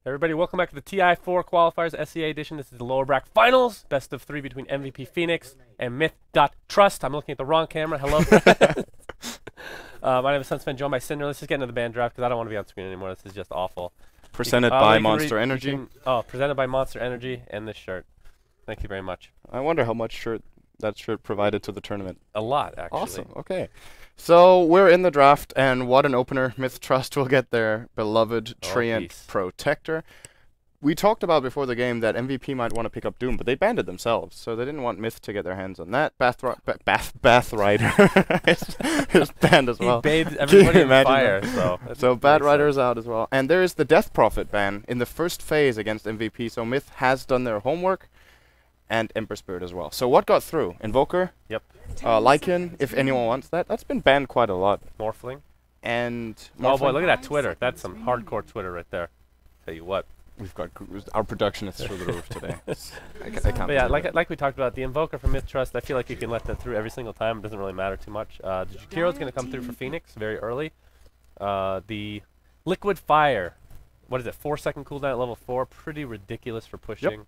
Everybody, welcome back to the TI4 Qualifiers SEA edition. This is the lower bracket finals, best of 3 between MVP Phoenix and MiTH.Trust. I'm looking at the wrong camera. Hello. My name is Sunsman, joined by Cinder. Let's just get into the band draft because I don't want to be on screen anymore. This is just awful. Presented by Monster Energy. Presented by Monster Energy and this shirt. Thank you very much. I wonder how much that shirt provided to the tournament. A lot, actually. Awesome. Okay. So we're in the draft, and what an opener. MiTH.Trust will get their beloved Treant Protector. We talked about before the game that MVP might want to pick up Doom, but they banned it themselves, so they didn't want MiTH to get their hands on that. Bathrider is banned as well. He bathed everybody in fire. So Bathrider is out as well. And there is the Death Prophet ban in the first phase against MVP, so MiTH has done their homework, and Ember Spirit as well. So what got through? Invoker? Yep. Lycan, if anyone wants that. That's been banned quite a lot. Morphling. And oh boy, look at that Twitter. That's some hardcore Twitter right there. Tell you what. We've got our production is through the roof today. I can't but yeah, like we talked about, the Invoker from MiTH.Trust, I feel like you can let that through every single time. It doesn't really matter too much. The Jakiro's going to come through for Phoenix very early. The Liquid Fire, what is it, 4-second cooldown at level 4? Pretty ridiculous for pushing. Yep.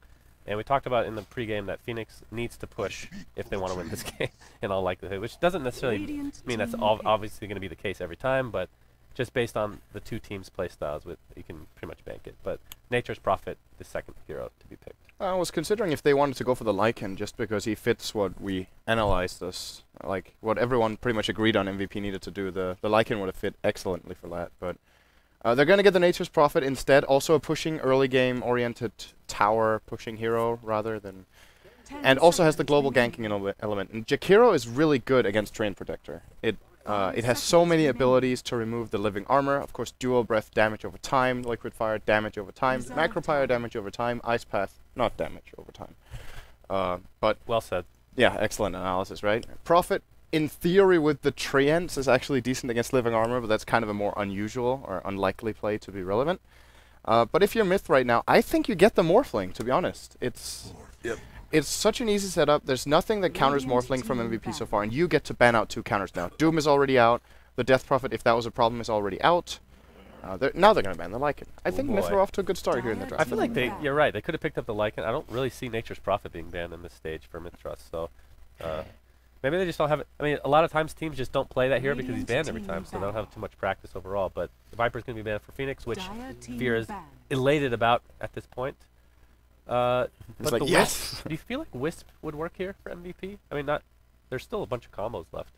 And we talked about in the pregame that Phoenix needs to push if they want to win this game, in all likelihood, which doesn't necessarily mean that's obviously going to be the case every time, but just based on the two teams' play styles, you can pretty much bank it. But Nature's Prophet, the second hero to be picked. I was considering if they wanted to go for the Lycan just because he fits what we analyzed as, like, what everyone pretty much agreed on MVP needed to do. The Lycan would have fit excellently for that, but they're going to get the Nature's Prophet instead, also a pushing early game oriented tower pushing hero rather than, and also has the global ganking element. And Jakiro is really good against Treant Protector. It has so many abilities to remove the living armor. Of course, dual breath damage over time, liquid fire damage over time, macro fire damage over time, ice path not damage over time. But well said. Yeah, excellent analysis, right? Prophet, in theory, with the Treants is actually decent against living armor, but that's kind of a more unusual or unlikely play to be relevant. But if you're MiTH right now, I think you get the Morphling, to be honest. It's such an easy setup. There's nothing that counters Morphling from MVP so far, and you get to ban out 2 counters now. Doom is already out. The Death Prophet, if that was a problem, is already out. Now they're going to ban the Lycan. I think MiTH are off to a good start here in the draft. I feel like you're right. They could have picked up the Lycan. I don't really see Nature's Prophet being banned in this stage for MiTH.Trust, so maybe they just don't have it. I mean, a lot of times teams just don't play that hero because he's banned every time, so they don't have too much practice overall. But the Viper's going to be banned for Phoenix, which Fear is elated about at this point. But like, the yes! Wisp, do you feel like Wisp would work here for MVP? I mean, there's still a bunch of combos left.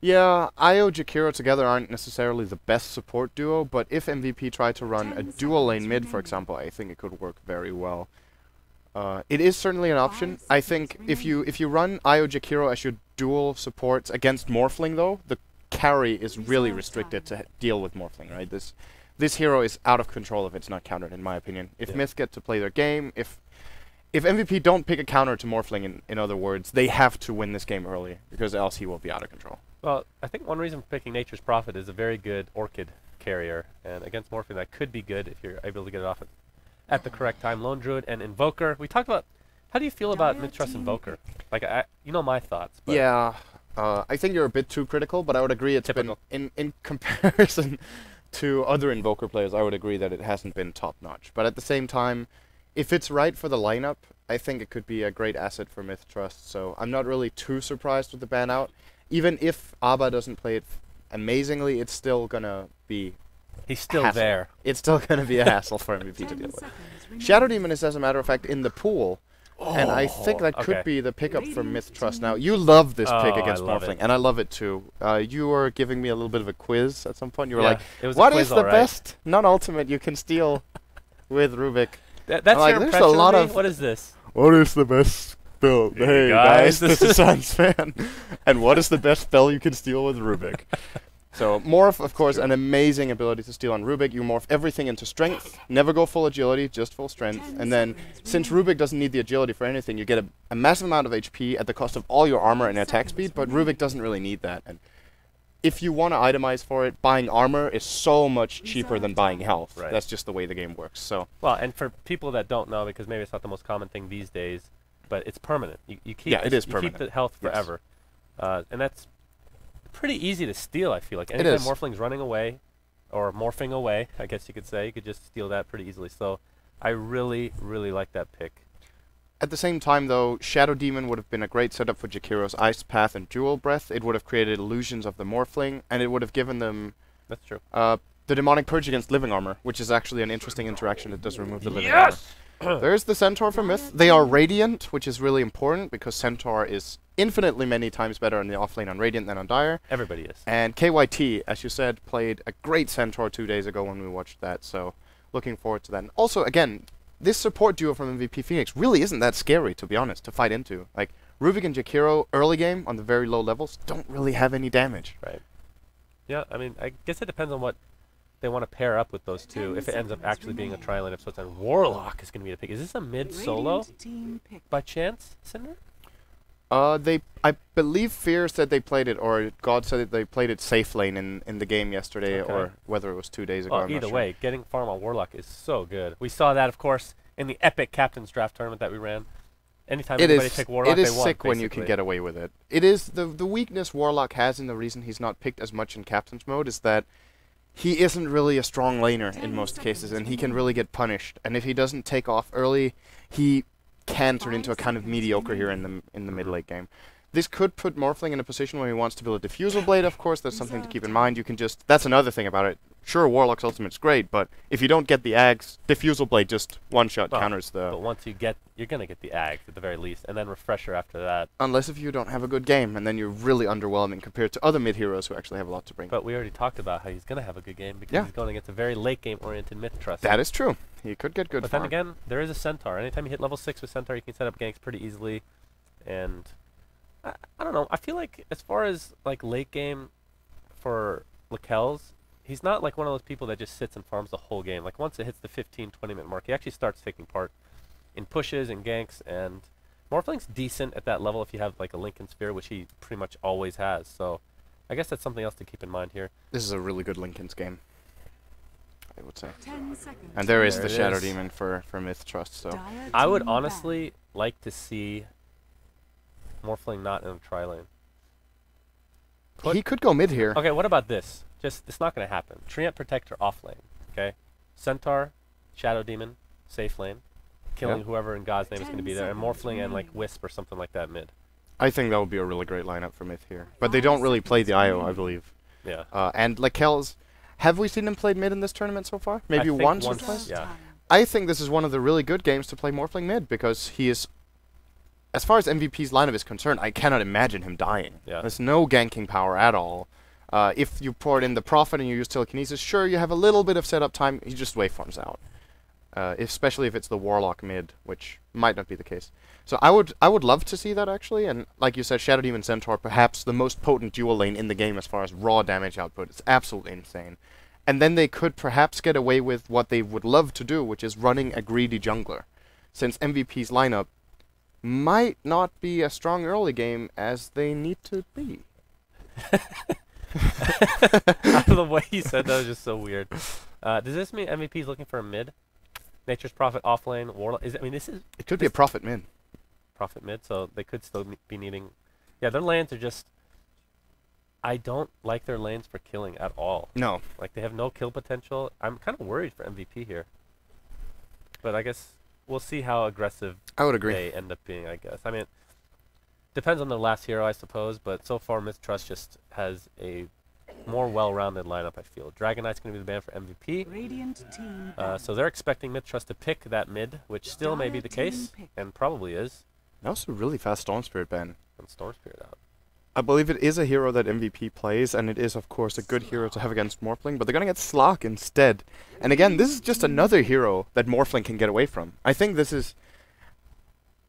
Yeah, Io Jakiro together aren't necessarily the best support duo, but if MVP tried to run a dual lane mid, for example, I think it could work very well. It is certainly an option. I think if you run Io Jakiro as your dual supports against Morphling, though, the carry is really restricted to deal with Morphling, right? This hero is out of control if it's not countered, in my opinion. If MiTH get to play their game, if MVP don't pick a counter to Morphling, in other words, they have to win this game early, because else he will be out of control. Well, I think one reason for picking Nature's Prophet is a very good Orchid carrier, and against Morphling that could be good if you're able to get it off at the correct time. Lone Druid and Invoker. We talked about, how do you feel about MiTH.Trust Invoker? Like, you know my thoughts. But yeah, I think you're a bit too critical, but I would agree it's typical. been, in comparison to other Invoker players, I would agree that it hasn't been top-notch. But at the same time, if it's right for the lineup, I think it could be a great asset for MiTH.Trust, so I'm not really too surprised with the ban out. Even if Abba doesn't play it amazingly, it's still going to be he's still hassle. there. It's still going to be a hassle for MVP to deal with. Shadow Demon is, as a matter of fact, in the pool, and I think that could be the pickup for MiTH.Trust. Now, you love this pick against Morphling, and I love it too. You were giving me a little bit of a quiz at some point. You were like, what is the best non-ultimate you can steal with Rubik? That's your like, impression there's a lot of what is this? What is the best spell? Hey guys, this is Sunsfan. And what is the best spell you can steal with Rubik? So Morph, of course, an amazing ability to steal on Rubik. You morph everything into strength. Never go full agility, just full strength. And then, since Rubik doesn't need the agility for anything, you get a massive amount of HP at the cost of all your armor and attack speed, but Rubik doesn't really need that. And if you want to itemize for it, buying armor is so much cheaper than buying health. Right. That's just the way the game works. So well, and for people that don't know, because maybe it's not the most common thing these days, but it's permanent. You keep it is permanent. You keep the health forever, and that's pretty easy to steal. I feel like anytime Morphling's running away, or morphing away, I guess you could say. You could just steal that pretty easily. So I really, really like that pick. At the same time, though, Shadow Demon would have been a great setup for Jakiro's Ice Path and Dual Breath. It would have created illusions of the Morphling, and it would have given them That's true. the Demonic Purge against Living Armor, which is actually an interesting interaction that does remove the Living Armor. There's the Centaur for Myth. They are Radiant, which is really important because Centaur is infinitely many times better in the offlane on Radiant than on Dire. Everybody is. And KYT, as you said, played a great Centaur 2 days ago when we watched that, so looking forward to that. And also, again, this support duo from MVP Phoenix really isn't that scary, to be honest, to fight into. Like, Rubik and Jakiro, early game, on the very low levels, don't really have any damage. Right. Yeah, I mean, I guess it depends on what they want to pair up with those two. If it ends up actually being a tri lineup, so it's a Warlock is going to be the pick. Is this a mid solo by chance, Cinder? I believe Fear said they played it, or God said that they played it safe lane in the game yesterday, or whether it was 2 days ago. Well, either way, getting farm on Warlock is so good. We saw that, of course, in the epic Captain's Draft tournament that we ran. Anytime anybody picked Warlock, it they is won, sick when you can get away with it. It is the weakness Warlock has, and the reason he's not picked as much in Captain's mode is that he isn't really a strong laner in most cases, and he can really get punished. And if he doesn't take off early, he can turn into a kind of mediocre here in the mid late game. This could put Morphling in a position where he wants to build a Diffusal Blade, of course. That's something to keep in mind. You can just... That's another thing about it. Sure, Warlock's Ultimate's great, but if you don't get the Ags, Diffusal Blade just one-shot counters the... But once you get... You're going to get the Ags at the very least, and then Refresher after that. Unless if you don't have a good game, and then you're really underwhelming compared to other mid-heroes who actually have a lot to bring. But we already talked about how he's going to have a good game, because he's going against a very late-game-oriented Myth Trust. That is true. He could get good But farm. then again, there is a Centaur. Anytime you hit level 6 with Centaur, you can set up ganks pretty easily, and... I don't know. I feel like as far as like late game for Lakel's, he's not like one of those people that just sits and farms the whole game. Like once it hits the 15-20 minute mark, he actually starts taking part in pushes and ganks. And Morphling's decent at that level if you have like a Lincoln Sphere, which he pretty much always has. So I guess that's something else to keep in mind here. This is a really good Lincoln's game, I would say. 10 seconds. And there is the Shadow Demon for Myth Trust. So I would honestly like to see Morphling not in a tri-lane. he could go mid here. Okay, what about this? Just, it's not going to happen. Treant Protector off lane, okay? Centaur, Shadow Demon, safe lane, killing whoever in God's name is going to be there, and Morphling and like Wisp or something like that mid. I think that would be a really great lineup for Myth here. But they don't really play the IO, I believe. Yeah. And Lakel's, have we seen him play mid in this tournament so far? Maybe once or twice? Yeah. I think this is one of the really good games to play Morphling mid, because he is... As far as MVP's lineup is concerned, I cannot imagine him dying. Yeah. There's no ganking power at all. If you poured in the Prophet and you use Telekinesis, sure, you have a little bit of setup time. He just waveforms out. Especially if it's the Warlock mid, which might not be the case. So I would love to see that, actually. And like you said, Shadow Demon Centaur, perhaps the most potent dual lane in the game as far as raw damage output. It's absolutely insane. And then they could perhaps get away with what they would love to do, which is running a greedy jungler. Since MVP's lineup might not be as strong early game as they need to be. The way you said that was just so weird. Does this mean MVP is looking for a mid? Nature's Prophet offlane, Warlock. I mean, this is... It could be a Prophet mid. Prophet mid, so they could still be needing... Yeah, their lanes are just... I don't like their lanes for killing at all. No. Like, they have no kill potential. I'm kind of worried for MVP here. But I guess... We'll see how aggressive I would agree. they end up being, I guess. I mean, depends on their last hero, I suppose, but so far Myth Trust just has a more well-rounded lineup, I feel. Dragon Knight's going to be the ban for MVP. Radiant team So they're expecting Myth Trust to pick that mid, which still may be the case, and probably is. That was a really fast Storm Spirit ban. And Storm Spirit out. I believe it is a hero that MVP plays, and it is, of course, a good hero to have against Morphling, but they're going to get Slark instead. And again, this is just another hero that Morphling can get away from. I think this is...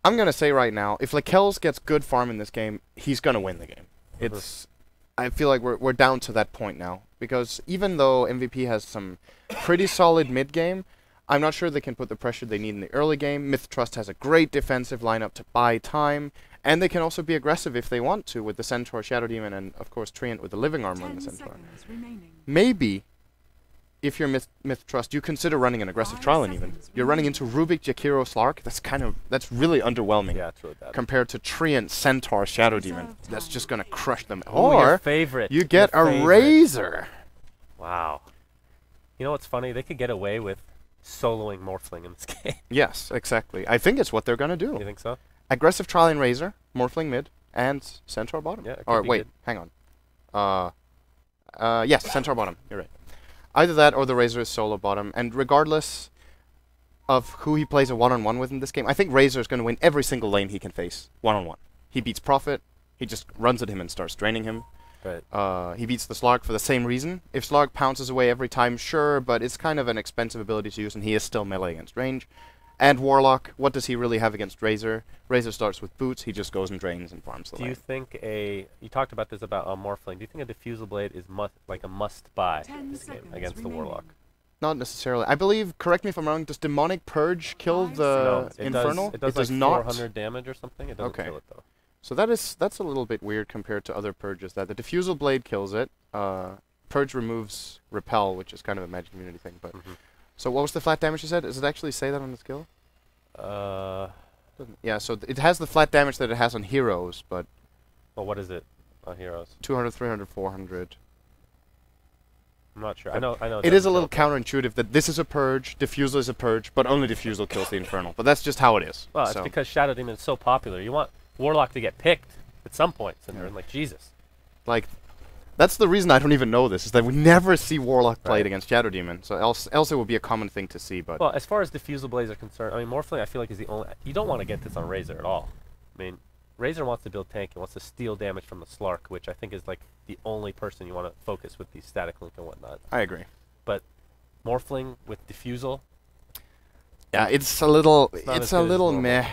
I'm going to say right now, if Lakel's gets good farm in this game, he's going to win the game. It's... I feel like we're down to that point now, because even though MVP has some pretty solid mid-game, I'm not sure they can put the pressure they need in the early game. Myth Trust has a great defensive lineup to buy time, and they can also be aggressive if they want to with the Centaur, Shadow Demon, and of course Treant with the Living Armor in the Centaur. Maybe, if you're Myth Trust, you consider running an aggressive trial even. You're running into Rubik, Jakiro, Slark. That's really underwhelming. Yeah, it's really bad. Compared to Treant, Centaur, Shadow Demon. That's just gonna crush them. Oh, your or favorite. you get a Razor. Wow. You know what's funny? They could get away with soloing Morphling in this game. Yes, exactly. I think it's what they're gonna do. You think so? Aggressive Trial Razor, Morphling mid, and Centaur bottom. Yeah, it could Or be wait, good. hang on. Yes, Centaur bottom. You're right. Either that or the Razor is solo bottom. And regardless of who he plays a one-on-one with in this game, I think Razor is going to win every single lane he can face one-on-one. He beats Prophet. He just runs at him and starts draining him. Right. He beats the Slark for the same reason. If Slark pounces away every time, sure, but it's kind of an expensive ability to use, and he is still melee against range. And Warlock, what does he really have against Razor? Razor starts with boots, he just goes and drains and farms the Do lane. you think you talked about this about Morphling, do you think a Diffusal Blade is like a must-buy in this game against the Warlock? Not necessarily. I believe, correct me if I'm wrong, does Demonic Purge kill the No, Infernal? It does like not. 400 damage or something. It doesn't kill it, though. So that's a little bit weird compared to other Purges. That the Diffusal Blade kills it. Purge removes Repel, which is kind of a Magic Immunity thing. But so what was the flat damage you said? Does it actually say that on the skill? Yeah, so it has the flat damage that it has on heroes, but... Well, what is it on heroes? 200, 300, 400. I'm not sure. I know. It is a little counterintuitive that this is a Purge, Diffusal is a Purge, but only Diffusal kills the Infernal. But that's just how it is. Well, it's because Shadow Demon is so popular. You want Warlock to get picked at some point, and like, Jesus. Like, that's the reason I don't even know this, is that we never see Warlock played against Shadow Demon. So else it would be a common thing to see, but... Well, as far as Diffusal Blades are concerned, I mean, Morphling, I feel like, is the only... You don't want to get this on Razor at all. I mean, Razor wants to build tank and wants to steal damage from the Slark, which I think is, like, the only person you want to focus with these static link and whatnot. I agree. But Morphling with Diffusal... Yeah, it's a little... It's a little meh.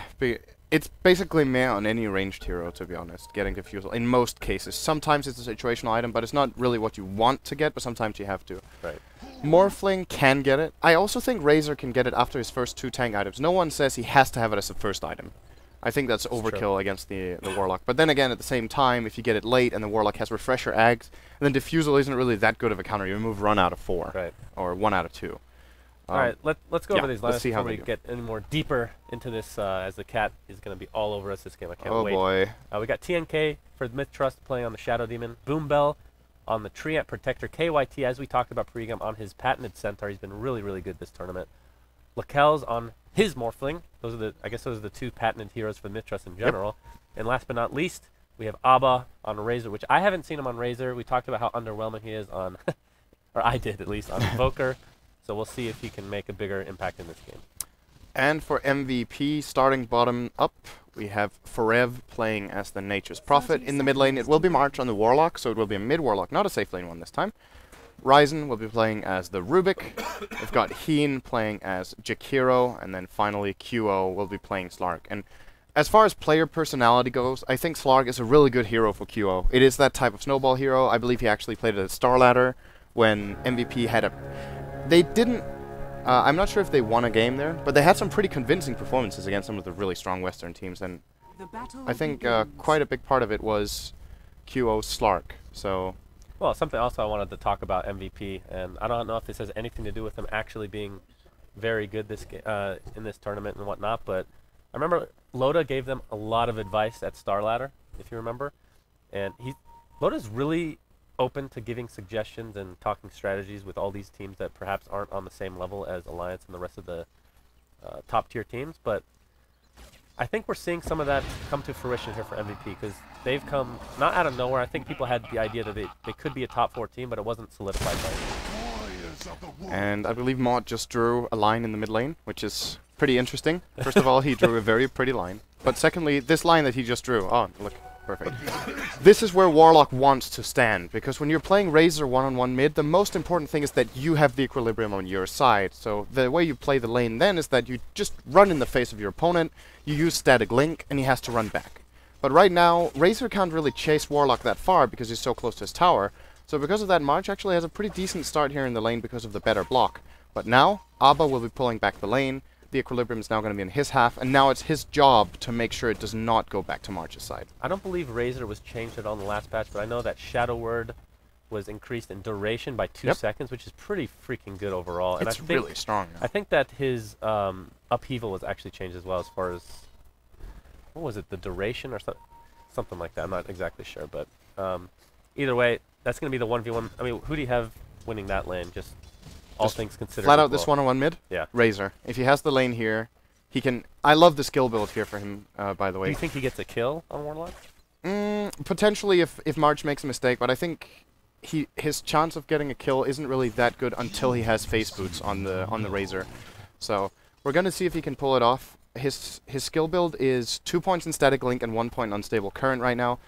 It's basically meh on any ranged hero, to be honest, getting Diffusal. In most cases. Sometimes it's a situational item, but it's not really what you want to get, but sometimes you have to. Right. Morphling can get it. I also think Razor can get it after his first 2 tank items. No one says he has to have it as a first item. I think that's overkill against the Warlock. But then again, at the same time, if you get it late and the Warlock has Refresher Eggs, then Diffusal isn't really that good of a counter. You remove Run out of 4. Right. Or 1 out of 2. Alright, let's go over these lines before we do. get any more deeper into this, as the cat is going to be all over us this game. I can't wait. Oh boy. We got TNK for the MiTH Trust playing on the Shadow Demon. Boom Bell on the Treant Protector. KYT, as we talked about pregame, on his patented Centaur. He's been really, really good this tournament. Lakel's on his Morphling. I guess those are the 2 patented heroes for MiTH Trust in general. And last but not least, we have Abba on Razor, which I haven't seen him on Razor. We talked about how underwhelming he is on, or I did at least, on Invoker. So we'll see if he can make a bigger impact in this game. And for MVP, starting bottom up, we have Forev playing as the Nature's Prophet. In the mid lane, it will be March on the Warlock, so it will be a mid-Warlock, not a safe lane one this time. Ryzen will be playing as the Rubik. We've got Heen playing as Jakiro, and then finally QO will be playing Slark. And as far as player personality goes, I think Slark is a really good hero for QO. It is that type of snowball hero. I believe he actually played at Star Ladder when MVP had a... They didn't... I'm not sure if they won a game there, but they had some pretty convincing performances against some of the really strong Western teams, and I think quite a big part of it was QO Slark, so... Well, something else I wanted to talk about MVP, and I don't know if this has anything to do with him actually being very good in this tournament and whatnot, but I remember Loda gave them a lot of advice at Star Ladder, if you remember, and Loda's really open to giving suggestions and talking strategies with all these teams that perhaps aren't on the same level as Alliance and the rest of the top-tier teams, but I think we're seeing some of that come to fruition here for MVP, because they've come not out of nowhere. I think people had the idea that they could be a top 4 team, but it wasn't solidified by it. And I believe Mod just drew a line in the mid lane, which is pretty interesting. First of all, he drew a very pretty line. But secondly, this line that he just drew, oh, look, perfect. This is where Warlock wants to stand, because when you're playing Razor one-on-one mid, the most important thing is that you have the equilibrium on your side. So the way you play the lane then is that you just run in the face of your opponent, you use static link, and he has to run back. But right now, Razor can't really chase Warlock that far because he's so close to his tower. So because of that, March actually has a pretty decent start here in the lane because of the better block. But now, Abba will be pulling back the lane. The equilibrium is now going to be in his half, and now it's his job to make sure it does not go back to March's side. I don't believe Razor was changed at all in the last patch, but I know that Shadow Word was increased in duration by 2 seconds, which is pretty freaking good overall. It's and I think, really strong now. I think that his upheaval was actually changed as well, as far as, what was it, the duration or something like that. I'm not exactly sure, but either way, that's going to be the 1v1. I mean, who do you have winning that lane? Just all things considered. Flat out this 1-on-1 mid? Yeah. Razor. If he has the lane here, he can... I love the skill build here for him, by the way. Do you think he gets a kill on Warlock? Potentially if March makes a mistake, but I think his chance of getting a kill isn't really that good until he has face boots on the Razor. So we're going to see if he can pull it off. His skill build is 2 points in static link and 1 point unstable current right now.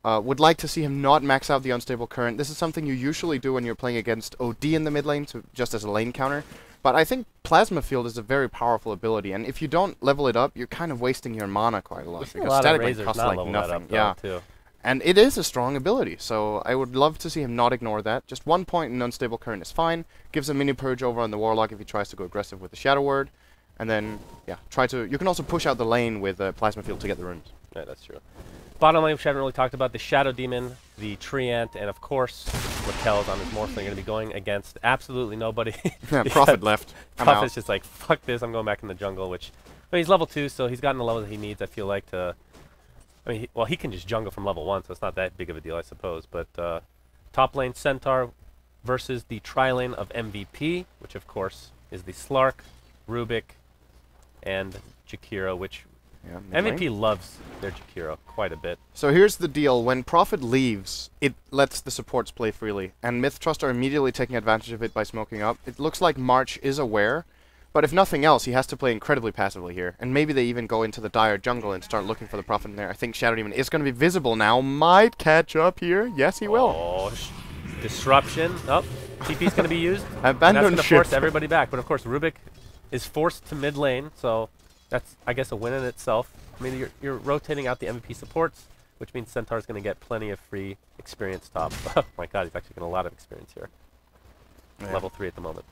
Would like to see him not max out the unstable current. This is something you usually do when you're playing against OD in the mid lane, just as a lane counter. But I think Plasma Field is a very powerful ability, and if you don't level it up, you're kind of wasting your mana quite a lot. Because static link costs like nothing. Yeah. Too. And it is a strong ability, so I would love to see him not ignore that. Just 1 point in unstable current is fine. Gives a mini purge over on the Warlock if he tries to go aggressive with the Shadow Word. And then, yeah, you can also push out the lane with Plasma Field to get the runes. Yeah, that's true. Bottom lane, which I haven't really talked about, the Shadow Demon, the Treant, and of course, Raquel's on his Morphling are going to be going against absolutely nobody. Yeah, Prophet left. Prophet's just like, fuck this, I'm going back in the jungle, which, I mean, he's level 2, so he's gotten the level that he needs, I feel like, to... I mean, he can just jungle from level 1, so it's not that big of a deal, I suppose. But top lane, Centaur versus the tri-lane of MVP, which, of course, is the Slark, Rubik, and Jakiro, which MVP loves their Jakiro quite a bit. So here's the deal. When Prophet leaves, it lets the supports play freely, and MiTH Trust are immediately taking advantage of it by smoking up. It looks like March is aware, but if nothing else, he has to play incredibly passively here. And maybe they even go into the dire jungle and start looking for the Prophet in there. I think Shadow Demon is going to be visible now. Might catch up here. Yes, he will. Oh, disruption. Oh, TP's going to be used. Abandon and that's ship. going to force everybody back. But of course, Rubik is forced to mid lane, so that's, I guess, a win in itself. I mean, you're rotating out the MVP supports, which means Centaur's going to get plenty of free experience top. Oh my god, he's actually getting a lot of experience here. Yeah. Level 3 at the moment.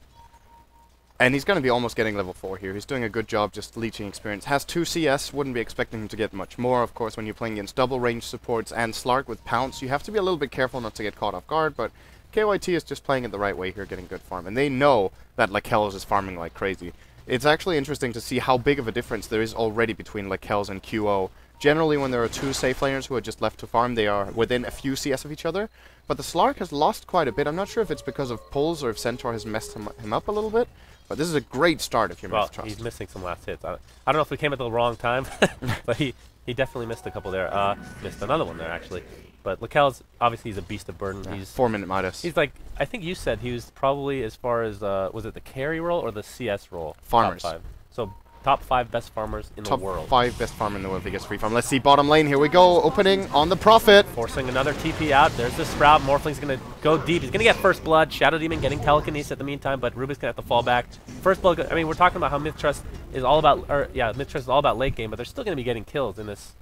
And he's going to be almost getting level 4 here. He's doing a good job just leeching experience. Has 2 CS, wouldn't be expecting him to get much more. Of course, when you're playing against double range supports and Slark with Pounce, you have to be a little bit careful not to get caught off guard, but KYT is just playing it the right way here, getting good farm. And they know that Lakells is farming like crazy. It's actually interesting to see how big of a difference there is already between Lakells and QO. Generally, when there are 2 safe laners who are just left to farm, they are within a few CS of each other. But the Slark has lost quite a bit. I'm not sure if it's because of pulls or if Centaur has messed him up a little bit. But this is a great start if you're MiTH Trust. He's missing some last hits. I don't know if we came at the wrong time, but he definitely missed a couple there. Missed another one there, actually. But Lakel's, obviously, he's a beast of burden. Yeah, he's 4-minute MiTH. He's like, I think you said he was probably as far as, was it the carry role or the CS role? Farmers. Top 5. So, top 5 best farmers in the world. Top 5 best farmer in the world if he gets free farm. Let's see bottom lane. Here we go. Opening on the Prophet. Forcing another TP out. There's the Sprout. Morphling's going to go deep. He's going to get first blood. Shadow Demon getting telekinesis at the meantime, but Rubik's going to have to fall back. First blood, I mean, we're talking about how MiTH Trust is all about, MiTH Trust is all about late game, but they're still going to be getting kills in this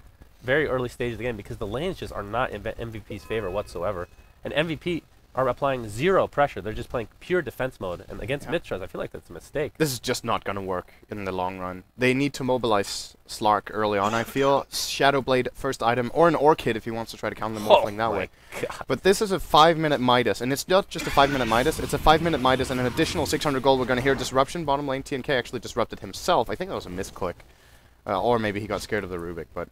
very early stage of the game because the lanes just are not in MVP's favor whatsoever. And MVP are applying 0 pressure. They're just playing pure defense mode. And against MiTH Trust, I feel like that's a mistake. This is just not going to work in the long run. They need to mobilize Slark early on, I feel. Shadowblade first item, or an Orchid if he wants to try to counter the Morphling that way. God. But this is a 5-minute MiTH, and it's not just a 5-minute MiTH, it's a 5-minute MiTH and an additional 600 gold. We're going to hear Disruption. Bottom lane, TNK actually disrupted himself. I think that was a misclick. Or maybe he got scared of the Rubik, but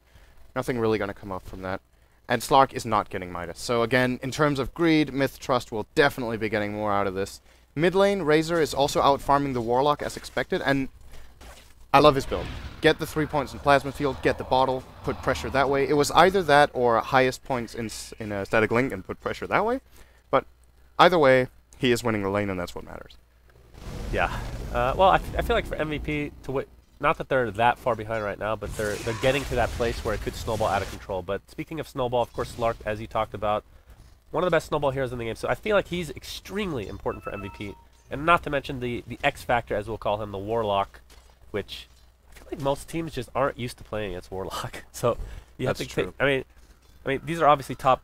nothing really going to come up from that. And Slark is not getting MiTH. So again, in terms of greed, MiTH Trust will definitely be getting more out of this. Mid lane, Razor is also out farming the Warlock as expected, and I love his build. Get the 3 points in Plasma Field, get the bottle, put pressure that way. It was either that or highest points in Static Link and put pressure that way. But either way, he is winning the lane, and that's what matters. Yeah. Well, I feel like for MVP to win, not that they're that far behind right now, but they're getting to that place where it could snowball out of control. But speaking of snowball, of course, Slark, as you talked about, one of the best snowball heroes in the game. So I feel like he's extremely important for MVP. And not to mention the X Factor, as we'll call him, the Warlock, which I feel like most teams just aren't used to playing against Warlock. So you have to true. I mean, these are obviously top,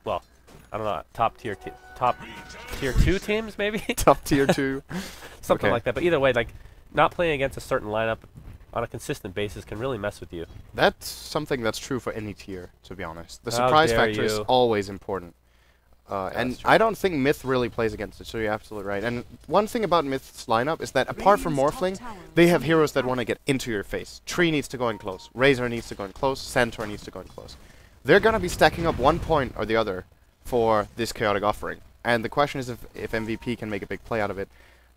well, I don't know, top tier 2 teams, maybe? Top tier 2. Something Okay. like that. But either way, like, not playing against a certain lineup on a consistent basis can really mess with you. That's something that's true for any tier, to be honest. The How surprise dare factor is you. always important. And I don't think MiTH really plays against it, so you're absolutely right. And one thing about MiTH's lineup is that apart from Morphling, they have heroes that want to get into your face. Tree needs to go in close. Razor needs to go in close. Centaur needs to go in close. They're going to be stacking up 1 point or the other for this chaotic offering. And the question is if MVP can make a big play out of it.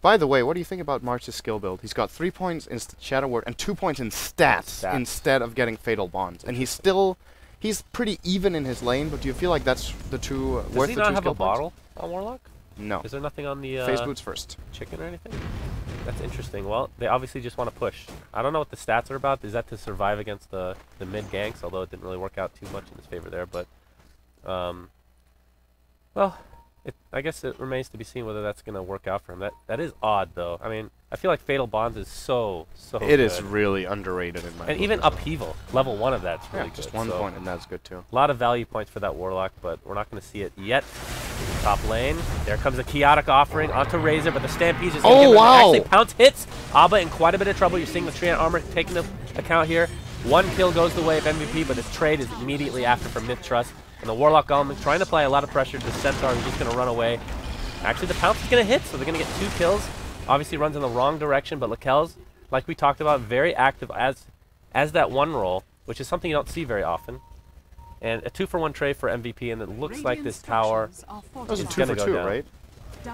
By the way, what do you think about March's skill build? He's got 3 points in Shadow Word and 2 points in stats instead of getting Fatal Bonds. And he's pretty even in his lane, but do you feel like that's the two worth the 2 skill points? Does he not have a bottle on Warlock? No. Is there nothing on the Phase Boots first. chicken or anything? That's interesting. Well, they obviously just want to push. I don't know what the stats are about. Is that to survive against the mid ganks? Although it didn't really work out too much in his favor there. But, well, I guess it remains to be seen whether that's going to work out for him. That is odd, though. I mean, I feel like Fatal Bonds is so It good. is really underrated in my And even Upheaval, level 1 of that's really yeah, good. just 1 so point, and that's good too. a lot of value points for that Warlock, but we're not going to see it yet. Top lane. There comes a Chaotic Offering onto Razor, but the Stampede is going to get actually Pounce hits. Abba in quite a bit of trouble. You're seeing the Treant armor taking into account here. 1 kill goes the way of MVP, but his trade is immediately after from MiTH Trust. And the Warlock Golem trying to apply a lot of pressure to the Centaur, who's just going to run away. Actually, the Pounce is going to hit, so they're going to get 2 kills. Obviously runs in the wrong direction, but Lakel's, like we talked about, very active as that 1 roll, which is something you don't see very often. And a 2-for-1 trade for MVP, and it looks like this tower was a is 2 going for to 2, go down. right?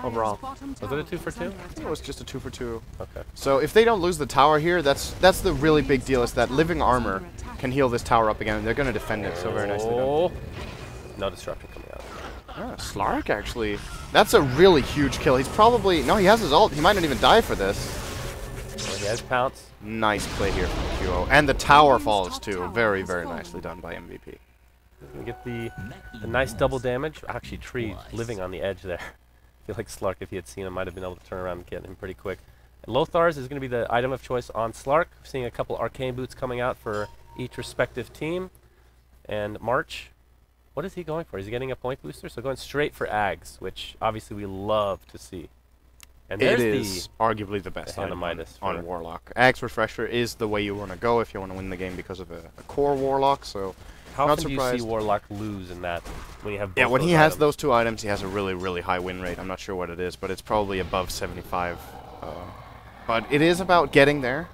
Overall. Was it a 2 for 2? I think it was just a 2 for 2. Okay. So if they don't lose the tower here, that's the really big deal, is that living armor can heal this tower up again, and they're going to defend it so very nicely done. No destruction coming out. Ah, Slark, actually. That's a really huge kill. He's probably... No, he has his ult. He might not even die for this. So he has Pounce. Nice play here from QO. And the tower falls, too. Very, very nicely done by MVP. Gonna get the nice double damage. Actually, Tree living on the edge there. I feel like Slark, if he had seen him, might have been able to turn around and get him pretty quick. And Lothar's is going to be the item of choice on Slark. Seeing a couple Arcane Boots coming out for each respective team. And March, what is he going for? Is he getting a point booster? So going straight for Ags, which obviously we love to see. And it is arguably the best hand of item MiTH on Warlock. Ags Refresher is the way you want to go if you want to win the game because of a core Warlock, so... How not often do you see Warlock lose in that when you have both Yeah, when those he has items? those 2 items, he has a really, really high win rate. I'm not sure what it is, but it's probably above 75. But it is about getting there.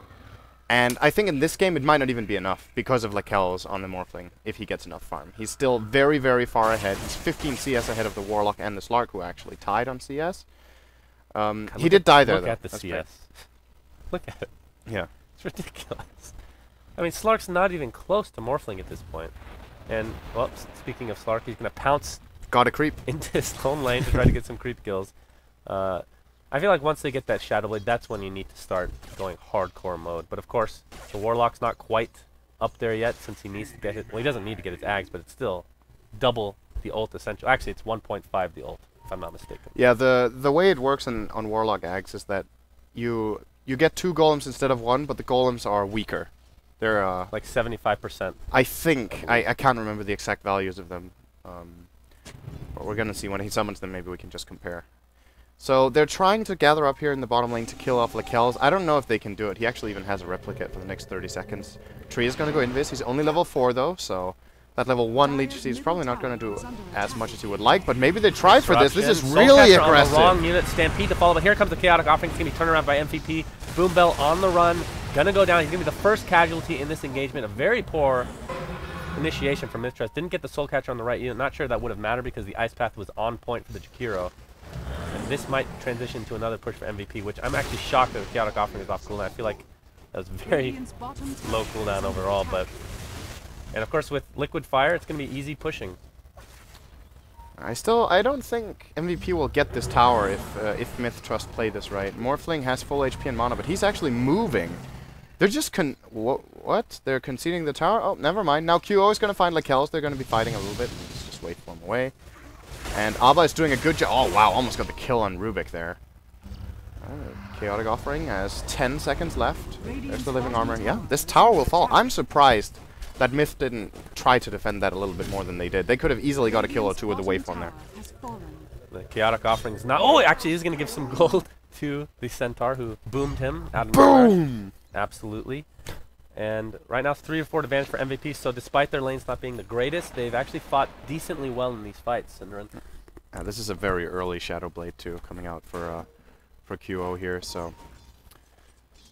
And I think in this game, it might not even be enough because of Lakel's on the Morphling, if he gets enough farm. He's still very, very far ahead. He's 15 CS ahead of the Warlock and the Slark, who actually tied on CS. He did die there, though. Look at the That's CS. Look at it. Yeah. It's ridiculous. I mean, Slark's not even close to Morphling at this point. And, well, speaking of Slark, he's going to pounce Got a creep. into his own lane to try to get some creep kills. I feel like once they get that Shadow Blade, that's when you need to start going hardcore mode. But, of course, the Warlock's not quite up there yet since he needs to get it. Well, he doesn't need to get his Ags, but it's still double the ult essential. Actually, it's 1.5 the ult, if I'm not mistaken. Yeah, the way it works on Warlock Ags is that you get 2 golems instead of 1, but the golems are weaker. They're like 75%. I think I can't remember the exact values of them. But we're gonna see when he summons them. Maybe we can just compare. So they're trying to gather up here in the bottom lane to kill off Lakel's. I don't know if they can do it. He actually even has a replicate for the next 30 seconds. Tree is gonna go invis. He's only level 4 though, so that level 1 leech is probably not gonna do as much as he would like. But maybe they tried for this. This is really aggressive. On the wrong unit, Stampede to follow, but here comes the Chaotic Offering. It's gonna be turned around by MVP. Boom Bell on the run. Gonna go down. He's gonna be the first casualty in this engagement. A very poor initiation from MiTH Trust. Didn't get the Soul Catcher on the right unit. Not sure that would have mattered because the Ice Path was on point for the Jakiro. And this might transition to another push for MVP, which I'm actually shocked that the Chaotic Offering is off cooldown. I feel like that was very low cooldown overall. But and of course with Liquid Fire, it's gonna be easy pushing. I don't think MVP will get this tower if MiTH Trust play this right. Morphling has full HP and mana, but he's actually moving. They're just what? They're conceding the tower? Oh, never mind. Now QO is going to find Lakel's. They're going to be fighting a little bit. Let's just wait for him away. And Abba is doing a good job. Oh, wow. Almost got the kill on Rubik there. Chaotic Offering has 10 seconds left. There's the living armor. Yeah, this tower will fall. I'm surprised that MiTH didn't try to defend that a little bit more than they did. They could have easily got a kill or 2 with the waveform there. The Chaotic Offering is not... Oh, actually, he's going to give some gold to the Centaur, who boomed him out of nowhere. Boom! Absolutely. And right now, it's 3 or 4 advantage for MVP, so despite their lanes not being the greatest, they've actually fought decently well in these fights. And this is a very early Shadow Blade, too, coming out for QO here, so...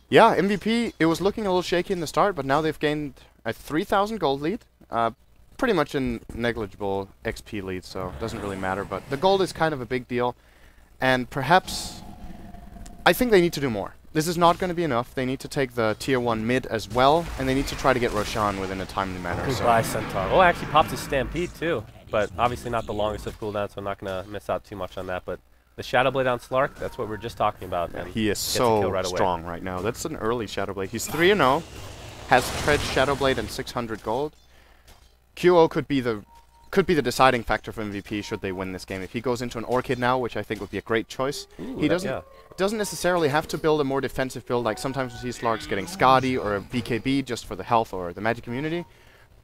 Yeah, MVP, it was looking a little shaky in the start, but now they've gained a 3,000 gold lead. Pretty much a negligible XP lead, so it doesn't really matter. But the gold is kind of a big deal. And perhaps I think they need to do more. This is not going to be enough. They need to take the tier 1 mid as well, and they need to try to get Roshan within a timely manner. Goodbye, Centaur. Oh, actually pops his Stampede too, but obviously not the longest of cooldowns, so I'm not going to miss out too much on that. But the Shadow Blade on Slark, that's what we were just talking about. And he is so strong right now. That's an early Shadow Blade. He's 3-0, has Tread, Shadow Blade, and 600 gold. QO could be the deciding factor for MVP should they win this game. If he goes into an Orchid now, which I think would be a great choice, he doesn't necessarily have to build a more defensive build. Like sometimes we see Slarks getting Skadi or a BKB just for the health or the magic immunity,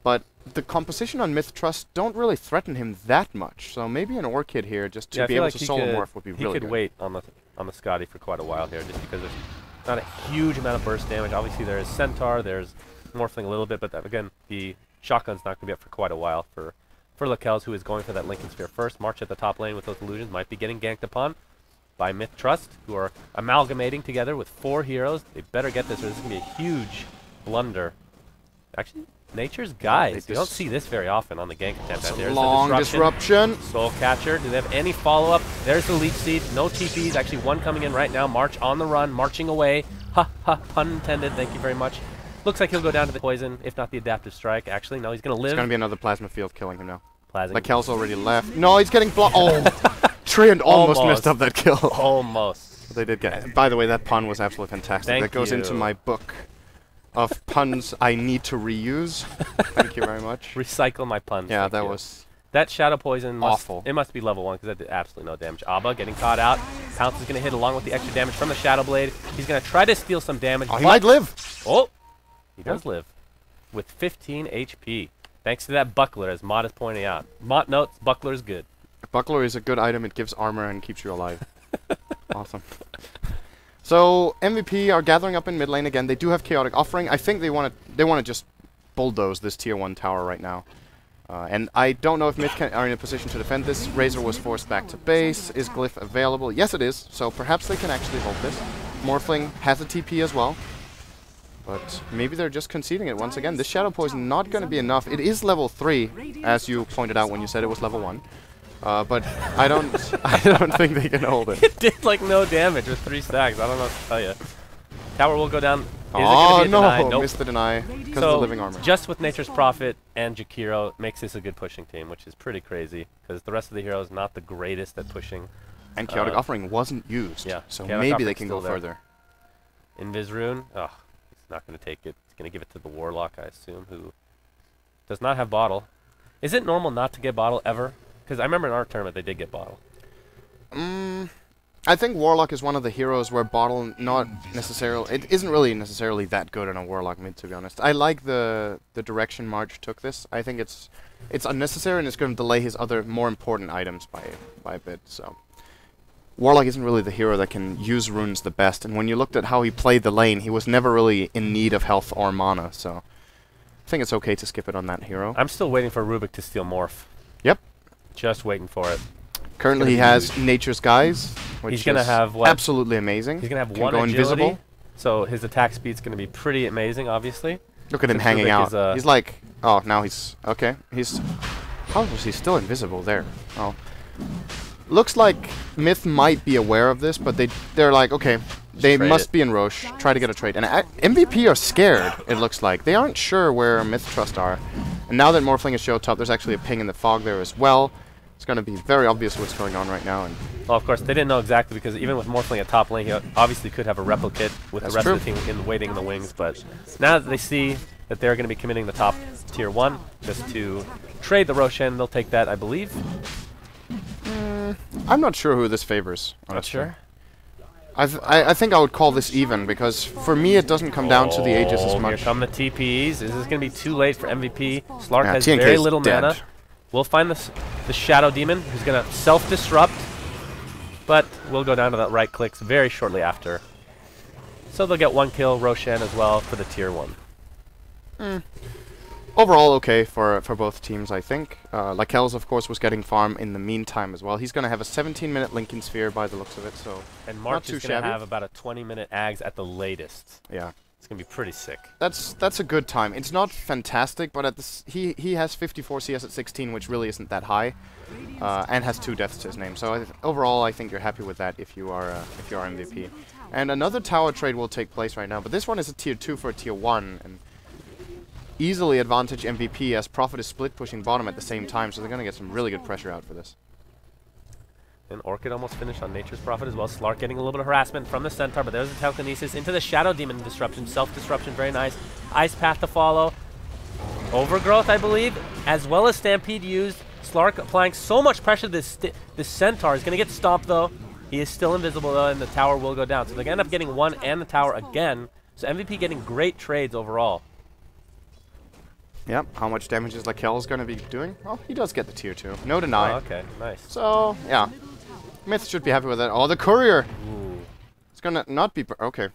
but the composition on MiTH Trust don't really threaten him that much. So maybe an Orchid here just to be able to solo morph would be really good. He could wait on the Skadi for quite a while here, just because there's not a huge amount of burst damage. Obviously there is Centaur, there's Morphling a little bit, but again the shotgun's not going to be up for quite a while for Lakels, who is going for that Lincoln Sphere first. March at the top lane with those illusions might be getting ganked upon by MiTH Trust, who are amalgamating together with 4 heroes. They better get this, or this is going to be a huge blunder. Actually, Nature's Guys. You don't see this very often on the gank attempt. There's long disruption. Soul Catcher. Do they have any follow-up? There's the Leech Seed. No TPs. Actually, one coming in right now. March on the run, marching away. Ha ha, pun intended. Thank you very much. Looks like he'll go down to the poison, if not the adaptive strike. Actually, no, he's going to live. It's going to be another plasma field killing him now. Lakel's already left. No, he's getting blocked. Oh, Treant almost messed up that kill. Almost. But they did get. By the way, that pun was absolutely fantastic. That goes into my book of puns I need to reuse. Thank you very much. Recycle my puns. Yeah, that was that Shadow Poison. Awful. It must be level 1 because that did absolutely no damage. Abba getting caught out. Pounce is going to hit along with the extra damage from the Shadow Blade. He's going to try to steal some damage. Oh, he might live. Oh, he does live with 15 HP. Thanks to that Buckler, as Mott is pointing out. Mott notes, Buckler is good. Buckler is a good item. It gives armor and keeps you alive. Awesome. So, MVP are gathering up in mid lane again. They do have Chaotic Offering. I think they want to just bulldoze this tier 1 tower right now. And I don't know if MiTH are in a position to defend this. Razor was forced back to base. Is Glyph available? Yes, it is. So perhaps they can actually hold this. Morphling has a TP as well. But maybe they're just conceding it once again. This Shadow Poison not going to be enough. It is level 3, as you pointed out when you said it was level 1. But I don't think they can hold it. It did like no damage with 3 stacks. I don't know what to tell you. Tower will go down. Oh no! Nope. Missed the deny because of the living armor. Just with Nature's Prophet and Jakiro makes this a good pushing team, which is pretty crazy because the rest of the heroes not the greatest at pushing. And Chaotic Offering wasn't used, so maybe they can go further. Invis Rune. Oh. Not going to take it. He's going to give it to the Warlock, I assume, who does not have Bottle. Is it normal not to get Bottle ever? Because I remember in our tournament they did get Bottle. I think Warlock is one of the heroes where Bottle not necessarily... It isn't really necessarily that good in a Warlock mid, to be honest. I like the direction March took this. I think it's unnecessary and it's going to delay his other more important items by a bit, so... Warlock isn't really the hero that can use runes the best, and when you looked at how he played the lane, he was never really in need of health or mana, so I think it's okay to skip it on that hero. I'm still waiting for Rubik to steal Morph. Yep. Just waiting for it. Currently he has Nature's Guise, which he's gonna have what? Absolutely amazing. He's going to have 1 agility, invisible. So his attack speed's going to be pretty amazing, obviously. Look at him hanging out. He's like, oh, now he's, okay. How was he still invisible there? Oh. Looks like MiTH might be aware of this, but they're like, okay, they must be in Roche. Try to get a trade. And MVP are scared, it looks like. They aren't sure where MiTH Trust are. And now that Morphling is show top, there's actually a ping in the fog there as well. It's going to be very obvious what's going on right now. And well, of course, they didn't know exactly because even with Morphling at top lane, he obviously could have a replicate with the rest of the team waiting in the wings. But now that they see that they're going to be committing the top tier 1 just to trade the Roshan, they'll take that, I believe. I'm not sure who this favors. Honestly. Not sure? I think I would call this even, because for me it doesn't come down to the ages as much. Here come the TPs. Is this going to be too late for MVP? Slark has very little mana. We'll find the Shadow Demon, who's going to self-disrupt, but we'll go down to the right clicks very shortly after. So they'll get 1 kill, Roshan as well, for the tier 1. Overall, okay for both teams, I think. Lakel's, of course, was getting farm in the meantime as well. He's going to have a 17-minute Lincoln Sphere by the looks of it, so and March is going to have about a 20-minute Ags at the latest. Yeah. It's gonna be pretty sick. That's a good time. It's not fantastic, but at this he has 54 CS at 16, which really isn't that high, and has 2 deaths to his name. So overall, I think you're happy with that if you are MVP. And another tower trade will take place right now, but this one is a tier 2 for a tier 1, and easily advantage MVP as Prophet is split pushing bottom at the same time, so they're gonna get some really good pressure out for this. And Orchid almost finished on Nature's Prophet as well. Slark getting a little bit of harassment from the Centaur, but there's the telekinesis into the Shadow Demon disruption. Self-disruption, very nice. Ice Path to follow. Overgrowth, I believe, as well as Stampede used. Slark applying so much pressure to this Centaur. Is going to get stomped, though. He is still invisible, though, and the tower will go down. So they're going to end up getting 1 and the tower again. So MVP getting great trades overall. Yep, how much damage is Lakel's going to be doing? Well, he does get the tier 2. No deny. Oh, okay, nice. So, yeah. MiTH should be happy with that. Oh, the courier! Ooh. It's gonna not be... Okay.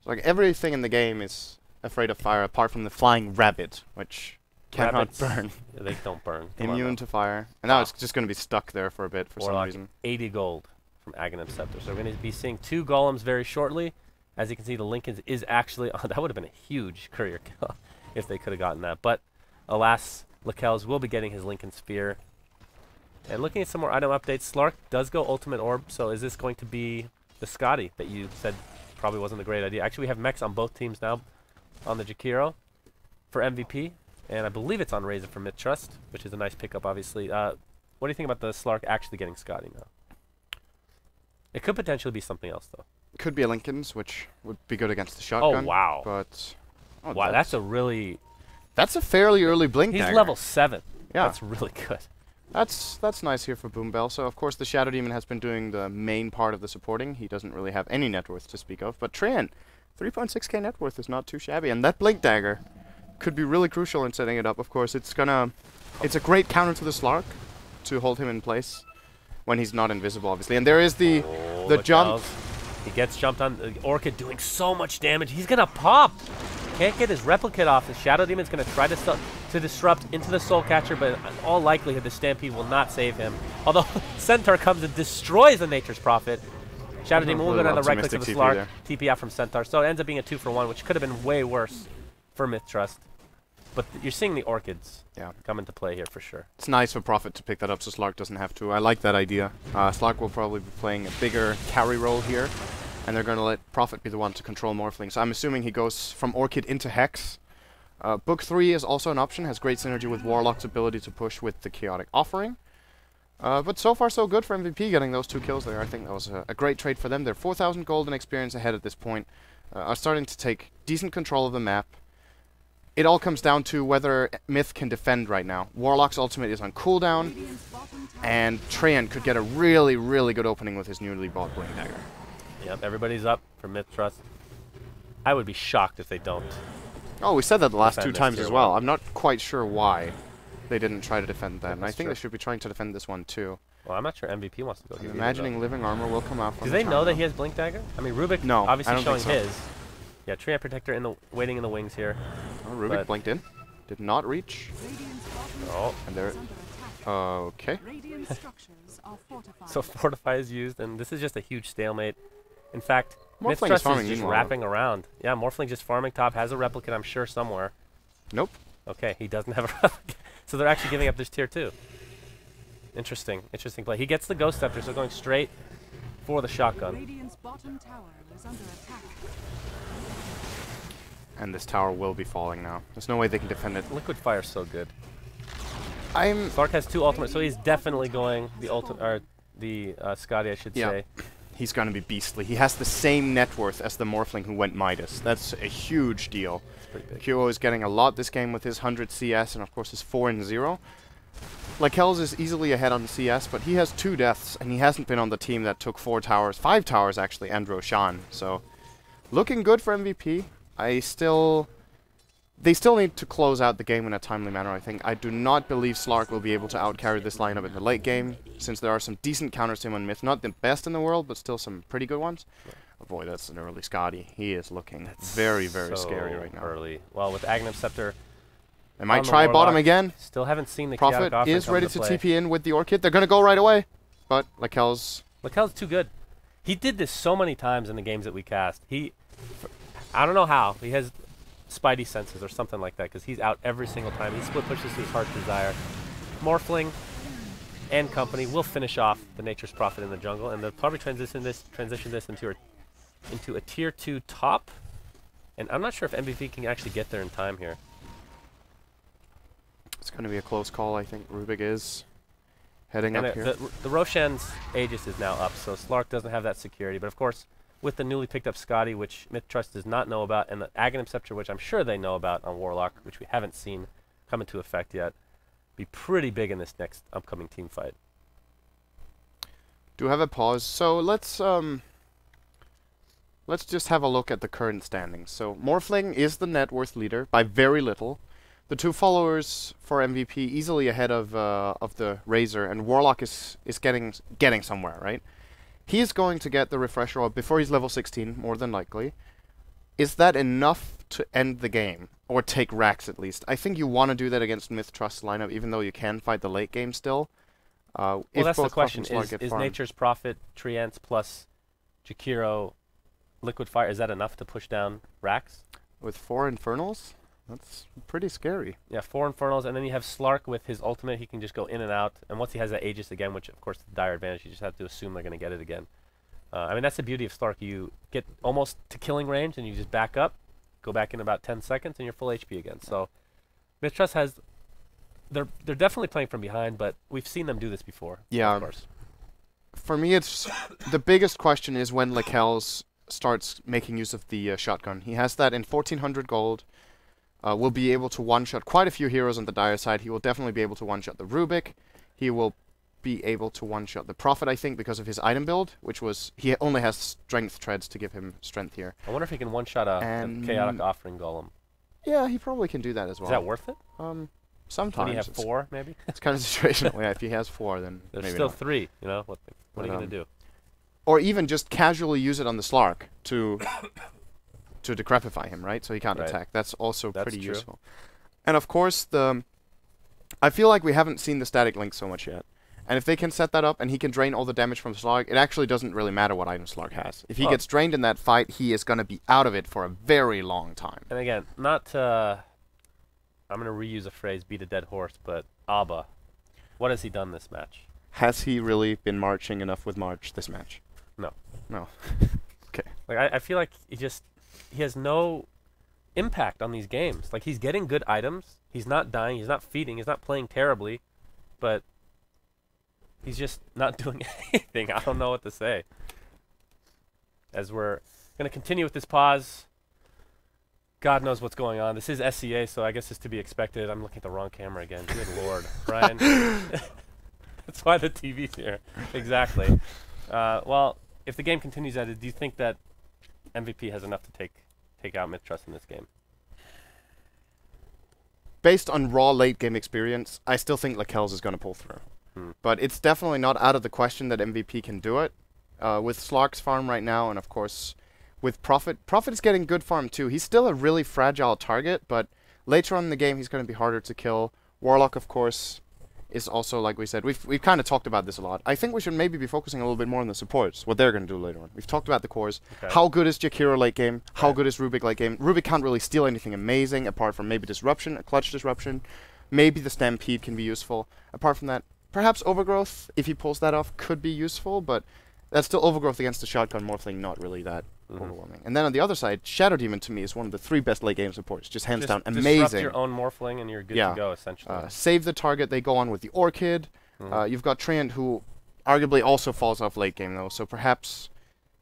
So, like, everything in the game is afraid of fire, apart from the flying rabbit, which cannot Rabbits, burn. they don't burn. Come Immune to fire. And now it's just gonna be stuck there for a bit for some reason. 80 gold from Aghanim Scepter. So we're going to be seeing 2 golems very shortly. As you can see, the Lincolns is actually... Oh, that would have been a huge courier kill if they could have gotten that. But, alas, Lakel's will be getting his Lincoln Sphere. And looking at some more item updates, Slark does go Ultimate Orb, so is this going to be the Scotty that you said probably wasn't a great idea? Actually, we have mechs on both teams now on the Jakiro for MVP, and I believe it's on Razor for MiTH, which is a nice pickup, obviously. What do you think about the Slark actually getting Scotty now? It could potentially be something else, though. Could be a Lincoln's, which would be good against the shotgun. Oh, wow. But... Oh, wow, that's a really... That's a fairly early blink He's dagger. level 7. Yeah. That's really good. That's nice here for Boombell. So, of course, the Shadow Demon has been doing the main part of the supporting. He doesn't really have any net worth to speak of. But Tran, 3.6k net worth is not too shabby. And that Blink Dagger could be really crucial in setting it up. Of course, it's a great counter to the Slark to hold him in place when he's not invisible, obviously. And there is the jump. He gets jumped on. Orchid doing so much damage. He's going to pop. Can't get his replicate off. The Shadow Demon's going to try to disrupt into the Soul Catcher, but in all likelihood, the Stampede will not save him. Although Centaur comes and destroys the Nature's Prophet. Shadow Demon will go down the right click of the Slark. TP out from Centaur. So it ends up being a 2-for-1, which could have been way worse for MiTH. But you're seeing the Orchids come into play here for sure. It's nice for Prophet to pick that up so Slark doesn't have to. I like that idea. Slark will probably be playing a bigger carry role here. And they're going to let Prophet be the one to control Morphling. So I'm assuming he goes from Orchid into Hex. Book 3 is also an option, has great synergy with Warlock's ability to push with the Chaotic Offering. But so far so good for MVP getting those 2 kills there. I think that was a great trade for them. They're 4,000 gold and experience ahead at this point. Are starting to take decent control of the map. It all comes down to whether MiTH can defend right now. Warlock's ultimate is on cooldown. And Tran could get a really, really good opening with his newly bought Blink Dagger. Yep, everybody's up for MiTH. I would be shocked if they don't. Oh, we said that the last 2 times as well. I'm not quite sure why they didn't try to defend that. And I think they should be trying to defend this one too. Well, I'm not sure MVP wants to go here. I'm imagining Living Armor will come out from Do they know that he has Blink Dagger? I mean, Rubik obviously showing his. Yeah, Treant Protector waiting in the wings here. Oh, Rubik blinked in. Did not reach. Oh. And there... Okay. So Fortify is used, and this is just a huge stalemate. In fact, Morphling is just wrapping around. Yeah, Morphling just farming top, has a replicate, I'm sure, somewhere. Nope. Okay, he doesn't have a replicate. So they're actually giving up this tier 2. Interesting play. He gets the Ghost Scepter, so going straight for the shotgun. And this tower will be falling now. There's no way they can defend it. Liquid Fire's so good. Slark has 2 ultimates, so he's definitely going the Scotty, I should say. He's going to be beastly. He has the same net worth as the Morphling who went MiTH. That's a huge deal. QO is getting a lot this game with his 100 CS and of course his 4-0. Lakel's is easily ahead on the CS, but he has 2 deaths and he hasn't been on the team that took 5 towers actually, and Roshan. So looking good for MVP. They still need to close out the game in a timely manner, I think. I do not believe Slark will be able to outcarry this lineup in the late game, since there are some decent counters to him on MiTH. Not the best in the world, but still some pretty good ones. Oh boy, that's an early Scotty. He is looking very, very scary right now. Early. Well, with Aghanim Scepter... They might try bottom again. Still haven't seen the Prophet is ready to TP in with the Orchid. They're going to go right away. But Lakel's too good. He did this so many times in the games that we cast. I don't know how. He has spidey senses or something like that because he's out every single time. He split pushes his Heart's Desire. Morphling and company will finish off the Nature's Prophet in the jungle, and they'll probably transition this into a tier 2 top. And I'm not sure if MVP can actually get there in time here. It's going to be a close call, I think. Rubik is heading up here. The Roshan's Aegis is now up, so Slark doesn't have that security. But of course, with the newly picked up Scotty, which MiTH Trust does not know about, and the Aghanim Scepter, which I'm sure they know about on Warlock, which we haven't seen come into effect yet, be pretty big in this next upcoming team fight. Do have a pause. So let's just have a look at the current standings. So Morphling is the net worth leader by very little. The two followers for MVP easily ahead of the Razor, and Warlock is getting somewhere, right? He is going to get the refresher orb before he's level 16, more than likely. Is that enough to end the game? Or take racks at least? I think you want to do that against MiTH Trust lineup, even though you can fight the late game still. Well, that's the question. Is Nature's Prophet, Treants plus Jakiro, Liquid Fire, is that enough to push down racks? With 4 Infernals? That's pretty scary. Yeah, 4 Infernals, and then you have Slark with his ultimate. He can just go in and out. And once he has that Aegis again, which of course is the dire advantage, you just have to assume they're going to get it again. I mean, that's the beauty of Slark. You get almost to killing range, and you just back up, go back in about 10 seconds, and you're full HP again. So MiTH Trust has... They're definitely playing from behind, but we've seen them do this before. Yeah. Of course. For me, it's... the biggest question is when Lekels starts making use of the shotgun. He has that in 1400 gold. Will be able to one-shot quite a few heroes on the dire side. He will definitely be able to one-shot the Rubik. He will be able to one-shot the Prophet, I think, because of his item build, which was... He only has strength treads to give him strength here. I wonder if he can one-shot a Chaotic Offering Golem. Yeah, he probably can do that as well. Is that worth it? Sometimes. When you have 4, maybe? It's kind of situational. Yeah, if he has 4, then there's maybe still not. 3, you know? What are you going to do? Or even just casually use it on the Slark to decrepify him, right? So he can't attack. That's also pretty useful. And of course, I feel like we haven't seen the static link so much yet. And if they can set that up and he can drain all the damage from Slark, it actually doesn't really matter what item Slark has. If he gets drained in that fight, he is going to be out of it for a very long time. And again, not... I'm going to reuse a phrase, beat a dead horse, but Abba, what has he done this match? Has he really been marching enough with March this match? No. No. Okay. Like I feel like he has no impact on these games. Like, he's getting good items. He's not dying. He's not feeding. He's not playing terribly. But he's just not doing anything. I don't know what to say. As we're going to continue with this pause. God knows what's going on. This is SCA, so I guess it's to be expected. I'm looking at the wrong camera again. Good Lord. Brian. That's why the TV's here. Exactly. Well, if the game continues at it, do you think that MVP has enough to take out MiTH Trust in this game? Based on raw late game experience, I still think Lekels is going to pull through. But it's definitely not out of the question that MVP can do it. With Slark's farm right now, and of course with Prophet. Prophet is getting good farm too. He's still a really fragile target, but later on in the game he's going to be harder to kill. Warlock, of course, is also, like we said, we've kind of talked about this a lot. I think we should maybe be focusing a little bit more on the supports, what they're going to do later on. We've talked about the cores. Okay. How good is Jakiro late game? How good is Rubik late game? Rubik can't really steal anything amazing, apart from maybe Disruption, a clutch Disruption. Maybe the Stampede can be useful. Apart from that, perhaps Overgrowth, if he pulls that off, could be useful, but that's still Overgrowth against the Shotgun Morphling, not really that overwhelming. And then on the other side, Shadow Demon to me is one of the 3 best late game supports. Just hands down amazing. Disrupt your own Morphling and you're good to go, essentially. Save the target, they go on with the Orchid. You've got Treant, who arguably also falls off late game though, so perhaps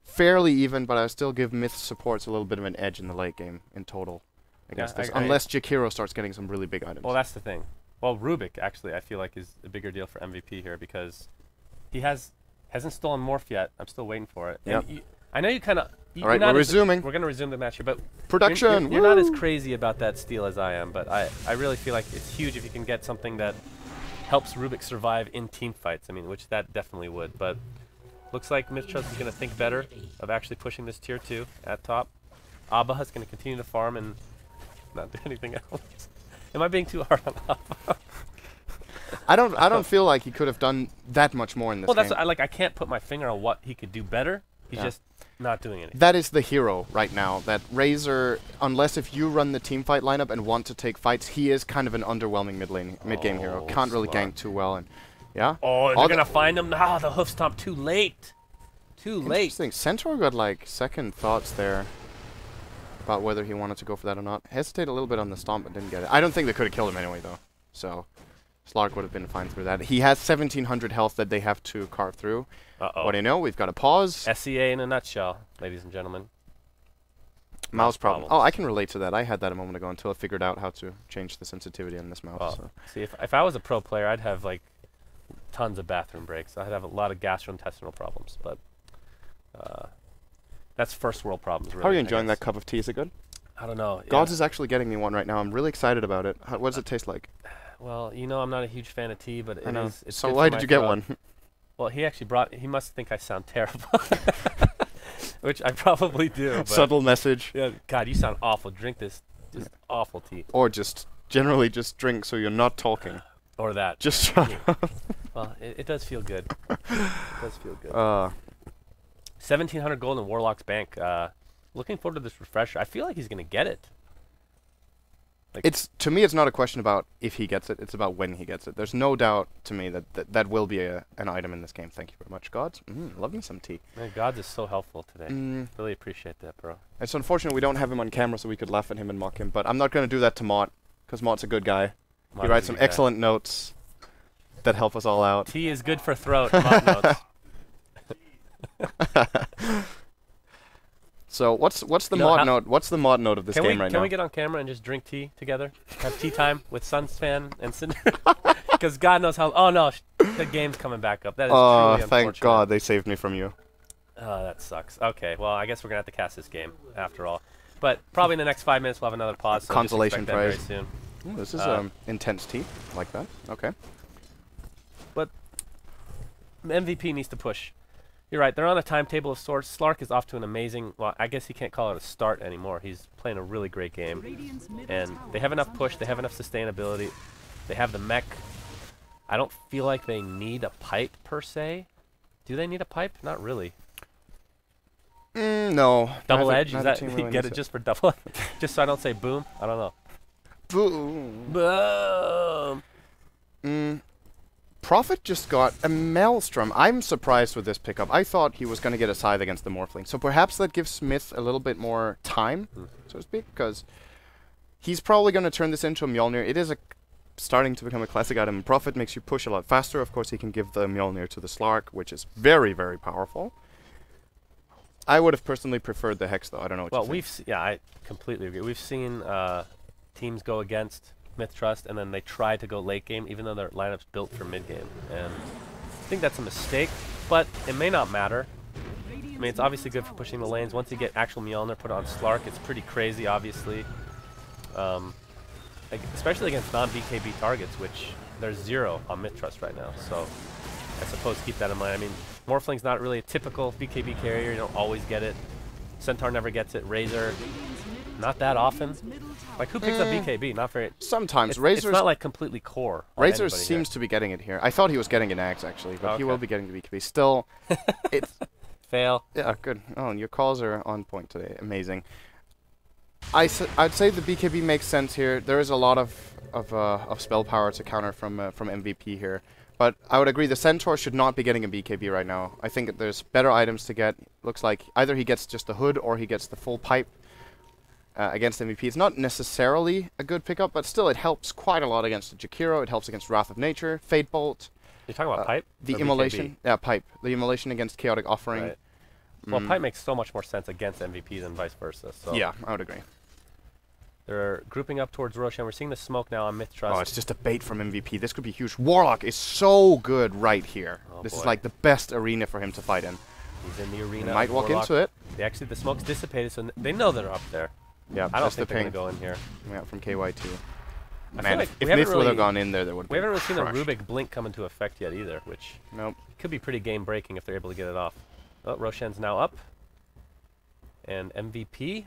fairly even, but I still give MiTH supports a little bit of an edge in the late game in total against this, unless Jakiro starts getting some really big items. Well, that's the thing. Well, Rubik, actually, I feel like is a bigger deal for MVP here because he hasn't stolen Morph yet. I'm still waiting for it. Yep. I know you kind of... All right, we're resuming. We're going to resume the match here, but... Production! You're not as crazy about that steal as I am, but I really feel like it's huge if you can get something that helps Rubik survive in team fights. I mean, which that definitely would, but... Looks like MiTH Trust is going to think better of actually pushing this tier 2 at top. Abba is going to continue to farm and not do anything else. Am I being too hard on Abba? I don't feel like he could have done that much more in this game. Well, I can't put my finger on what he could do better, He's just not doing anything. That is the hero right now. That Razor, unless if you run the team fight lineup and want to take fights, he is kind of an underwhelming mid-game hero. Can't really gank too well, and yeah. Oh, they're gonna find him. Ah, the hoof stomp too late. Too late. Interesting. Centaur got like second thoughts there about whether he wanted to go for that or not. Hesitated a little bit on the stomp, but didn't get it. I don't think they could have killed him anyway, though. So Slark would have been fine through that. He has 1700 health that they have to carve through. What do you know? We've got a pause. SEA in a nutshell, ladies and gentlemen. Mouse problem. Oh, I can relate to that. I had that a moment ago until I figured out how to change the sensitivity on this mouse. Well, so. see, if I was a pro player, I'd have like tons of bathroom breaks. I'd have a lot of gastrointestinal problems, but that's first world problems. Really, how are you enjoying that cup of tea? Is it good? I don't know. Gods is actually getting me one right now. I'm really excited about it. What does it taste like? Well, you know, I'm not a huge fan of tea, but it's so why did you get one? Well, he actually he must think I sound terrible. Which I probably do. Subtle message. Yeah, God, you sound awful. Drink this just awful tea. Or just generally just drink so you're not talking. Or that. Just shut up. Well, it does feel good. It does feel good. 1,700 gold in Warlock's Bank. Looking forward to this refresher. I feel like he's going to get it. Like to me, it's not a question about if he gets it. It's about when he gets it. There's no doubt to me that will be an item in this game. Thank you very much, Gods. Love me some tea. Man, Gods is so helpful today. Really appreciate that, bro. It's unfortunate we don't have him on camera so we could laugh at him and mock him. But I'm not going to do that to Mott, because Mott's a good guy. He writes some excellent notes that help us all out. Tea is good for throat. Mott notes. So what's the mod note? What's the mod note of this game right now? Can we get on camera and just drink tea together? Have tea time with Sunsfan and Cinder? Because God knows how. Oh no, the game's coming back up. That is truly unfortunate. Thank God they saved me from you. Oh, that sucks. Okay, well I guess we're gonna have to cast this game after all. But probably in the next 5 minutes we'll have another pause. So consolation prize. Very soon. Ooh, this is intense tea, like that. Okay. But MVP needs to push. You're right, they're on a timetable of sorts. Slark is off to an amazing, well, I guess he can't call it a start anymore. He's playing a really great game. And they have enough push, they have enough sustainability. They have the mech. I don't feel like they need a pipe, per se. Do they need a pipe? Not really. No. Double edge? Is that, you get it just for double edge? Just so I don't say boom? I don't know. Boom. Boom. Prophet just got a Maelstrom. I'm surprised with this pickup. I thought he was going to get a Scythe against the Morphling. So perhaps that gives Smith a little bit more time, so to speak, because he's probably going to turn this into a Mjolnir. It is starting to become a classic item. Prophet makes you push a lot faster. Of course, he can give the Mjolnir to the Slark, which is very, very powerful. I would have personally preferred the Hex, though. I don't know what you think. Yeah, I completely agree. We've seen teams go against MiTH Trust, and then they try to go late game, even though their lineup's built for mid game. And I think that's a mistake, but it may not matter. I mean, it's obviously good for pushing the lanes. Once you get actual Mjolnir put on Slark, it's pretty crazy, obviously. Especially against non-BKB targets, which there's 0 on MiTH Trust right now. So I suppose keep that in mind. I mean, Morphling's not really a typical BKB carrier. You don't always get it. Centaur never gets it. Razor, not that often. Like, who picks up BKB? Not very. Sometimes. It's not like completely core. Razor seems to be getting it here. I thought he was getting an Axe, actually, but he will be getting the BKB. Still, it's... Fail. Yeah, good. Oh, and your calls are on point today. Amazing. I'd say the BKB makes sense here. There is a lot of spell power to counter from MVP here. But I would agree the Centaur should not be getting a BKB right now. I think there's better items to get. Looks like either he gets just the hood or he gets the full pipe against MVP. It's not necessarily a good pickup, but still it helps quite a lot against the Jakiro. It helps against Wrath of Nature, Fate Bolt. You're talking about pipe? The immolation. Yeah, pipe. The immolation against Chaotic Offering. Right. Well, pipe makes so much more sense against MVP than vice versa. So yeah, I would agree. They're grouping up towards Roshan. We're seeing the smoke now on MiTH Trust. Oh, it's just a bait from MVP. This could be huge. Warlock is so good right here. Oh, this is like the best arena for him to fight in. He's in the arena. He might walk into it. The smoke's dissipated, so they know they're up there. Yeah, I don't think they're going to go in here. Yeah, from KYT. Man, if MiTH would have gone in there, they would have We haven't really seen the Rubik blink come into effect yet either, which nope. Could be pretty game-breaking if they're able to get it off. Oh, Roshan's now up. And MVP.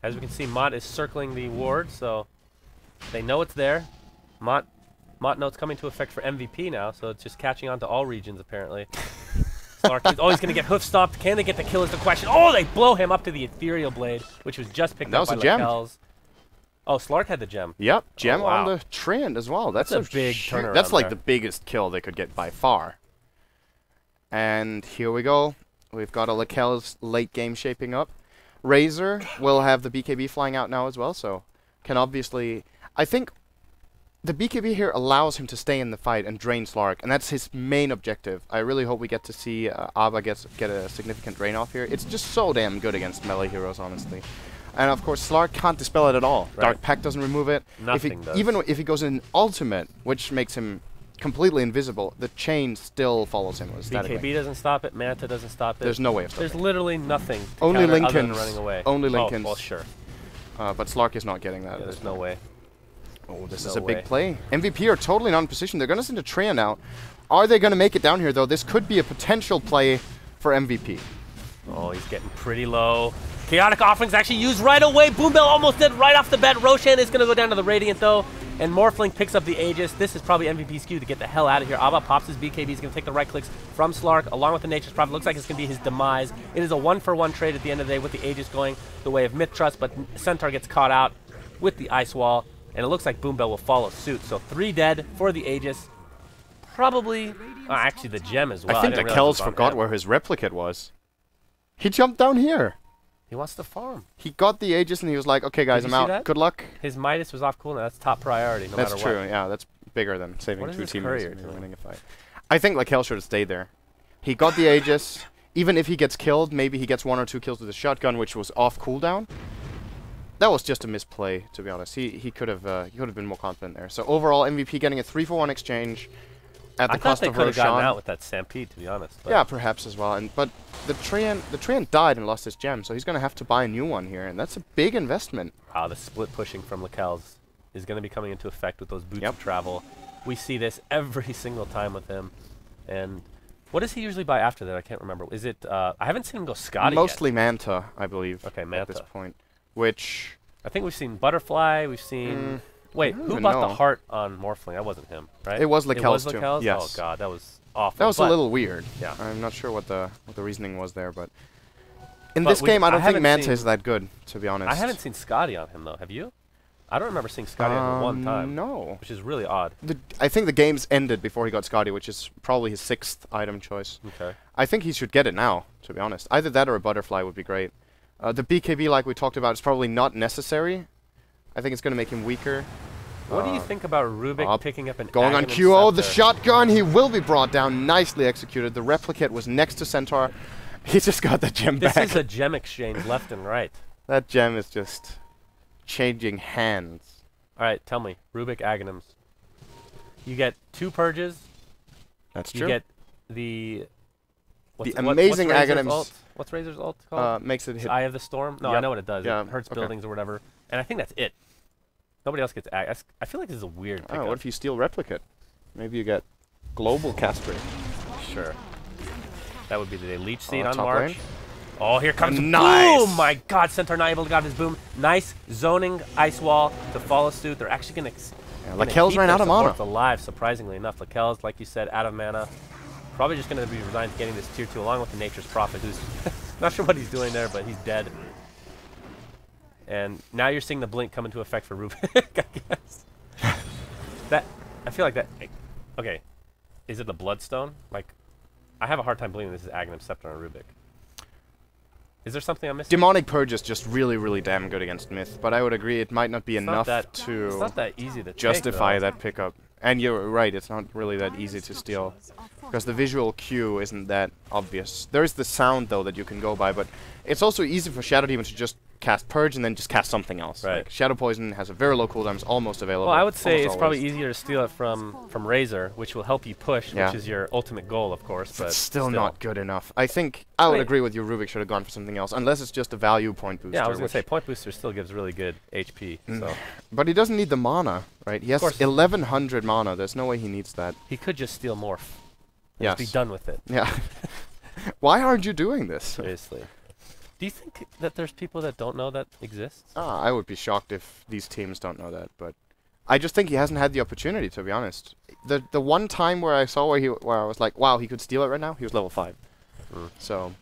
As we can see, Mott is circling the ward, so they know it's there. Mott note's coming to effect for MVP now, so it's just catching on to all regions, apparently. Slark is always going to get hoof stomped. Can they get the kill is the question. Oh, they blow him up to the Ethereal Blade, which was just picked up by Lakelz. Oh, Slark had the gem. Yep, gem on the Treant as well. That's a big turnaround. That's like the biggest kill they could get by far. And here we go. We've got a Lakelz late game shaping up. Razor will have the BKB flying out now as well, so can obviously... I think the BKB here allows him to stay in the fight and drain Slark, and that's his main objective. I really hope we get to see Abba get a significant drain off here. It's just so damn good against melee heroes, honestly. And of course, Slark can't dispel it at all. Right. Dark Pact doesn't remove it. Nothing does. Even if he goes in ultimate, which makes him completely invisible, the chain still follows him. BKB doesn't stop it. Manta doesn't stop it. There's no way of stopping it. There's literally nothing to only counter Lincoln's other than running away. Only Lincoln's. Oh, well, sure. But Slark is not getting that. Yeah, there's no way. Oh, this is a big play. MVP are totally not in position. They're going to send a Treant out. Are they going to make it down here, though? This could be a potential play for MVP. Oh, he's getting pretty low. Chaotic Offerings actually used right away. Boombell almost did right off the bat. Roshan is going to go down to the Radiant, though. And Morphling picks up the Aegis. This is probably MVP skew to get the hell out of here. Abba pops his BKB. He's going to take the right clicks from Slark, along with the Nature's Prophet. Looks like it's going to be his demise. It is a one-for-one trade at the end of the day with the Aegis going the way of MiTH, but Centaur gets caught out with the Ice Wall. And it looks like Boombell will follow suit. So 3 dead for the Aegis. Probably, actually the gem as well. I think Lakelz forgot where his replicate was. He jumped down here. He wants to farm. He got the Aegis and he was like, okay guys, I'm out. Good luck. His MiTH was off cooldown. That's top priority no matter what. That's true, yeah. That's bigger than saving 2 teammates and winning a fight. I think Lakelz should have stayed there. He got the Aegis. Even if he gets killed, maybe he gets 1 or 2 kills with a shotgun, which was off cooldown. That was just a misplay, to be honest. He could have been more confident there. So overall, MVP getting a 3-for-1 exchange at the cost of Roshan. I thought they could have gotten out with that Stampede, to be honest. Yeah, perhaps as well. But the Treant died and lost his gem, so he's going to have to buy a new one here, and that's a big investment. Wow, the split pushing from Lakelz is going to be coming into effect with those boots of travel. We see this every single time with him. And what does he usually buy after that? I can't remember. Is it? I haven't seen him go Scotty Mostly yet. Manta, I believe. Okay, Manta. At this point. Which I think we've seen Butterfly. We've seen. Wait, who bought the heart on Morphling? That wasn't him, right? It was Lakelz too. Yes. Oh god, that was awful. That was a little weird. Yeah. I'm not sure what the reasoning was there, but in this game, I don't think Manta is that good, to be honest. I haven't seen Scotty on him though. Have you? I don't remember seeing Scotty on him one time. No. Which is really odd. I think the game's ended before he got Scotty, which is probably his 6th item choice. Okay. I think he should get it now, to be honest. Either that or a Butterfly would be great. The BKB, like we talked about, is probably not necessary. I think it's going to make him weaker. What do you think about Rubik picking up an going on QO, the shotgun, he will be brought down, nicely executed. The replicate was next to Centaur. He just got the gem back. This is a gem exchange left and right. That gem is just changing hands. Alright, tell me, Rubik Aghanims. You get 2 purges. That's true. You get the... amazing Aghanims. What's Razor's ult called? Makes it hit. Eye of the Storm? No, I know what it does. Yeah, it hurts buildings or whatever. And I think that's it. Nobody else gets I feel like this is a weird pickup. Oh, what if you steal Replicate? Maybe you get Global Castrate. Sure. That would be the Leech Seed on top March. lane. Oh, here comes nice. Boom! My god, Centaur not able to get his boom. Nice zoning Ice Wall to follow suit. They're actually going to... Lakelz ran out of mana. Alive, surprisingly enough. Lakelz, like you said, out of mana. Probably just going to be resigned to getting this tier 2 along with the Nature's Prophet, who's not sure what he's doing there, but he's dead. And now you're seeing the blink come into effect for Rubik, I guess. I feel like that... Okay. Is it the Bloodstone? Like, I have a hard time believing this is Aghanim Scepter on Rubik. Is there something I'm missing? Demonic Purge is just really, really damn good against MiTH, but I would agree it might not be enough to... It's not that easy to justify that pickup. And you're right, it's not really that easy to steal. Because the visual cue isn't that obvious. There is the sound, though, that you can go by, but it's also easy for Shadow Demon to just cast Purge and then just cast something else. Right. Like Shadow Poison has a very low cooldown, it's almost available. Well, I would say it's probably easier to steal it from Razor, which will help you push, which is your ultimate goal, of course. But it's still not good enough. I think I would agree with you, Rubik should have gone for something else, unless it's just a value point booster. Yeah, I was going to say, point booster still gives really good HP. So. But he doesn't need the mana, right? He has 1100 mana, there's no way he needs that. He could just steal Morph. Yes. Just be done with it. Yeah. Why aren't you doing this? Seriously. Do you think that there's people that don't know that exists? I would be shocked if these teams don't know that, but I just think he hasn't had the opportunity, to be honest. The one time where I saw where I was like, wow, he could steal it right now, he was level 5. So,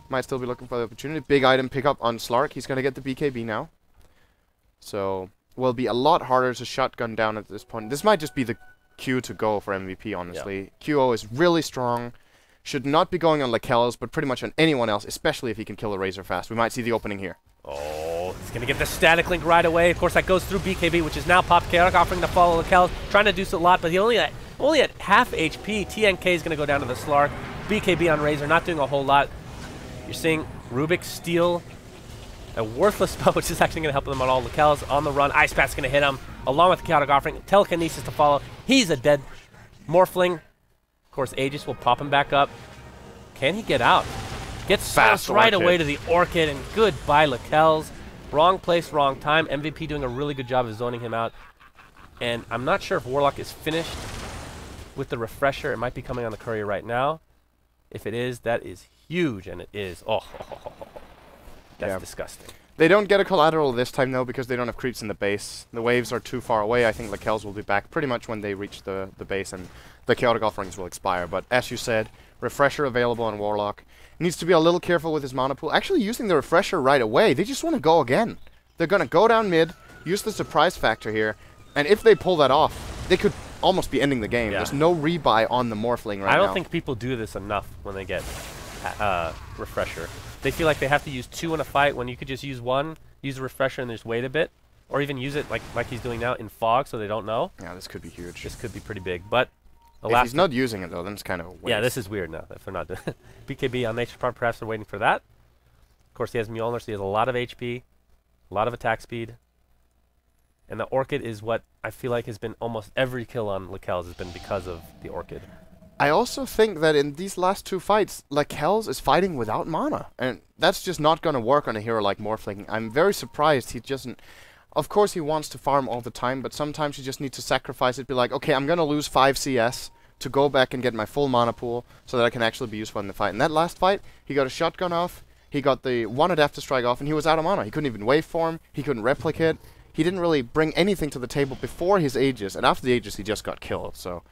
might still be looking for the opportunity. Big item pickup on Slark. He's going to get the BKB now. So, will be a lot harder to shotgun down at this point. This might just be the cue to go for MVP, honestly. Yeah. QO is really strong. Should not be going on Lakel's, but pretty much on anyone else, especially if he can kill a Razor fast. We might see the opening here. Oh, he's going to get the static link right away. Of course, that goes through BKB, which is now popped. Chaotic offering to follow Lakel, trying to do a lot, but he only at half HP. TNK is going to go down to the Slark. BKB on Razor, not doing a whole lot. You're seeing Rubik steal a worthless spell, which is actually going to help them on all. Lakel's on the run. Ice Pat's going to hit him, along with the Chaotic offering. Telekinesis to follow. He's a dead Morphling. Of course, Aegis will pop him back up. Can he get out? Gets fast right away to the Orchid, and goodbye, Lakel's. Wrong place, wrong time. MVP doing a really good job of zoning him out. And I'm not sure if Warlock is finished with the refresher. It might be coming on the courier right now. If it is, that is huge, and it is. Oh, that's disgusting. They don't get a collateral this time, though, because they don't have creeps in the base. The waves are too far away. I think Lakel's will be back pretty much when they reach the base, and the Chaotic offerings will expire. But as you said, refresher available on Warlock. Needs to be a little careful with his mana pool. Actually, using the refresher right away, they just want to go again. They're going to go down mid, use the surprise factor here, and if they pull that off, they could almost be ending the game. Yeah. There's no rebuy on the Morphling right now. I don't think people do this enough when they get refresher. They feel like they have to use 2 in a fight when you could just use 1, use the refresher, and just wait a bit. Or even use it like he's doing now in fog so they don't know. Yeah, this could be huge. This could be pretty big. But if he's not using it, though, then it's kind of a waste. Yeah, this is weird now if they're not doing it. BKB on Nature's Part, perhaps they're waiting for that. Of course, he has Mjolnir, so he has a lot of HP, a lot of attack speed. And the Orchid is what I feel like has been almost every kill on Lakel's has been because of the Orchid. I also think that in these last 2 fights, Lakel's is fighting without mana. And that's just not going to work on a hero like Morphling. I'm very surprised he doesn't... Of course he wants to farm all the time, but sometimes you just need to sacrifice it. Be like, okay, I'm going to lose 5 CS to go back and get my full mana pool so that I can actually be useful in the fight. In that last fight, he got a shotgun off, he got the wanted after strike off, and he was out of mana. He couldn't even waveform, he couldn't replicate. He didn't really bring anything to the table before his Aegis, and after the Aegis he just got killed. So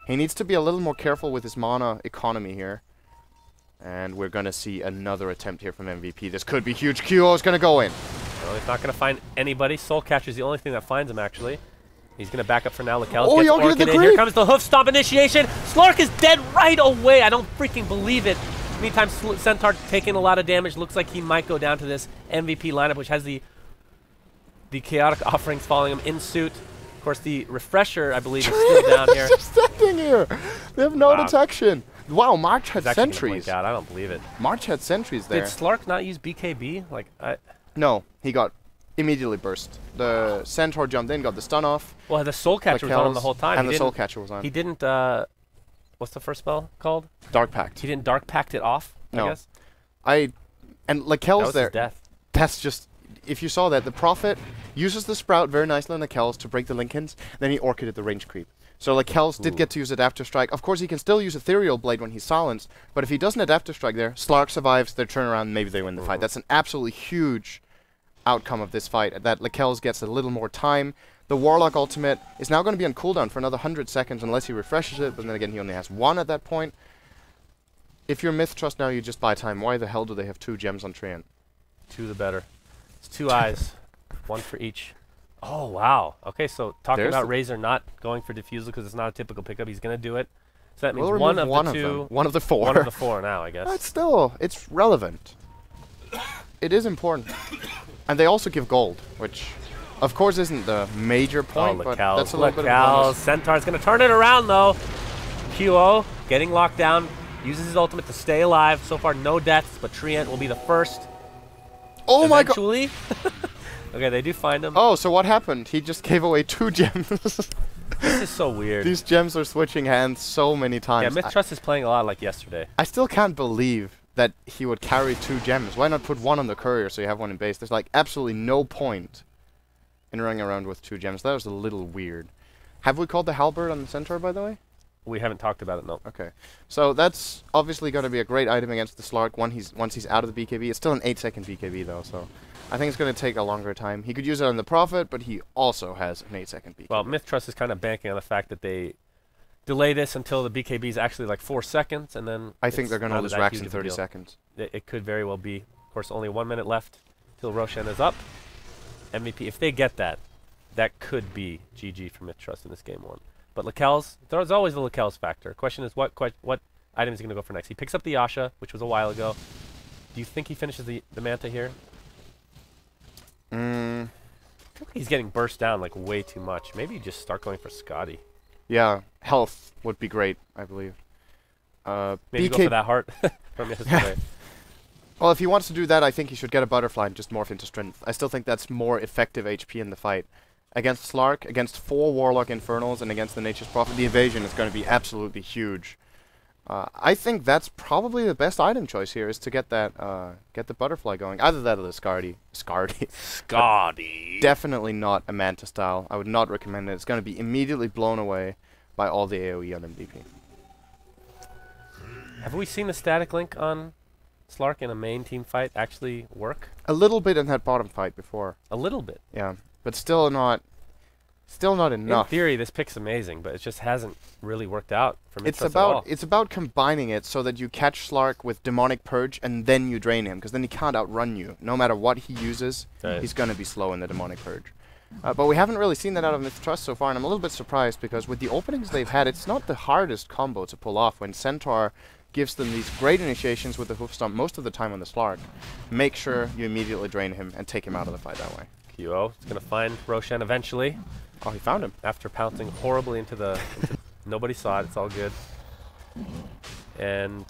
he needs to be a little more careful with his mana economy here. And we're going to see another attempt here from MVP. This could be huge. QO is going to go in. Well, he's not going to find anybody. Soul Catcher is the only thing that finds him, actually. He's going to back up for now. Lakel gets Orchid in. Here comes the Hoof Stomp initiation. Slark is dead right away. I don't freaking believe it. Meantime, Centaur taking a lot of damage. Looks like he might go down to this MVP lineup, which has the Chaotic offerings following him in suit. Of course, the refresher, I believe, is still down here. Just standing here. They have no detection. Wow, March had sentries. God, I don't believe it. March had sentries there. Did Slark not use BKB? No, he got immediately burst. The Centaur jumped in, got the stun off. Well, the Soul Catcher was on him the whole time. And the Soul Catcher was on. He didn't, what's the first spell called? Dark Pact. He didn't Dark Pact it off, no. I guess? And Lakel's there. His death. That's just, if you saw that, the Prophet uses the Sprout very nicely on Lakel's to break the Linkens, then he Orchided the range creep. So Lakel's did get to use Adaptive Strike. Of course, he can still use Ethereal Blade when he's silenced, but if he doesn't Adaptive Strike there, Slark survives, they turn around, maybe they win the fight. That's an absolutely huge outcome of this fight, that Lakel's gets a little more time. The Warlock ultimate is now going to be on cooldown for another 100 seconds unless he refreshes it, but then again, he only has 1 at that point. If you're MiTH Trust now, you just buy time. Why the hell do they have 2 gems on Treant? 2 the better. It's 2 eyes, 1 for each. Oh, wow. Okay, so talking about Razor not going for Diffusal because it's not a typical pickup, he's going to do it. So that means one of the 2. One of the 4. One of the 4 now, I guess. But still, it's relevant. It is important. And they also give gold, which, of course, isn't the major point, but that's a little bit of a bonus. Centaur's going to turn it around, though. QO getting locked down, uses his ultimate to stay alive. So far, no deaths, but Treant will be the first. Oh my god! Okay, they do find him. Oh, so what happened? He just gave away 2 gems. This is so weird. These gems are switching hands so many times. Yeah, MiTH Trust is playing a lot like yesterday. I still can't believe that he would carry 2 gems. Why not put 1 on the courier so you have 1 in base? There's like absolutely no point in running around with 2 gems. That was a little weird. Have we called the Halberd on the Centaur, by the way? We haven't talked about it, no. Okay. So that's obviously going to be a great item against the Slark once he's out of the BKB. It's still an 8-second BKB, though, so I think it's going to take a longer time. He could use it on the Prophet, but he also has an 8-second BKB. Well, MiTH Trust is kind of banking on the fact that they delay this until the BKB is actually like 4 seconds, and then I think they're going to not lose that racks huge in of a 30 deal. seconds. It could very well be. Of course, only 1 minute left till Roshan is up. MVP, if they get that, that could be GG for MiTH in this game 1. But Lakel's, there's always the Lakel's factor. Question is, what item is he going to go for next? He picks up the Yasha, which was a while ago. Do you think he finishes the Manta here? I feel like he's getting burst down like way too much. Maybe you just start going for Scotty. Yeah, health would be great, I believe. Maybe go for that heart from yesterday. Well, if he wants to do that, I think he should get a butterfly and just morph into strength. I still think that's more effective HP in the fight. Against Slark, against 4 Warlock Infernals, and against the Nature's Prophet, the evasion is going to be absolutely huge. I think that's probably the best item choice here, is to get that, get the butterfly going. Either that or the Scardy. Scotty. Definitely not a Manta style. I would not recommend it. It's going to be immediately blown away by all the AoE on MVP. Have we seen the static link on Slark in a main team fight actually work? A little bit in that bottom fight before. A little bit. Yeah, but still not enough. In theory, this pick's amazing, but it just hasn't really worked out for MiTH It's about combining it so that you catch Slark with Demonic Purge and then you drain him, because then he can't outrun you. No matter what he uses, he's going to be slow in the Demonic Purge. But we haven't really seen that out of MiTH so far, and I'm a little bit surprised because with the openings they've had, it's not the hardest combo to pull off when Centaur gives them these great initiations with the hoof stomp most of the time on the Slark. Make sure you immediately drain him and take him out of the fight that way. QO is going to find Roshan eventually. Oh, he found him. After pouncing horribly into the... nobody saw it. It's all good. And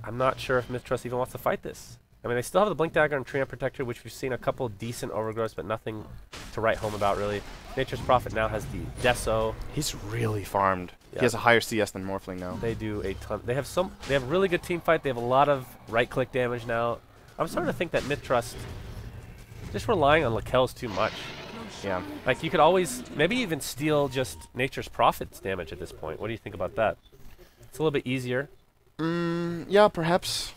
I'm not sure if MiTH even wants to fight this. I mean, they still have the Blink Dagger and Treant Protector, which we've seen a couple decent overgrowths, but nothing to write home about, really. Nature's Prophet now has the Deso. He's really farmed. Yeah. He has a higher CS than Morphling now. They do a ton. They have really good team fight. They have a lot of right-click damage now. I'm starting to think that MiTH just relying on Lakel's too much. Yeah. Like, you could always maybe even steal just Nature's Prophet's damage at this point. What do you think about that? It's a little bit easier. Yeah, perhaps.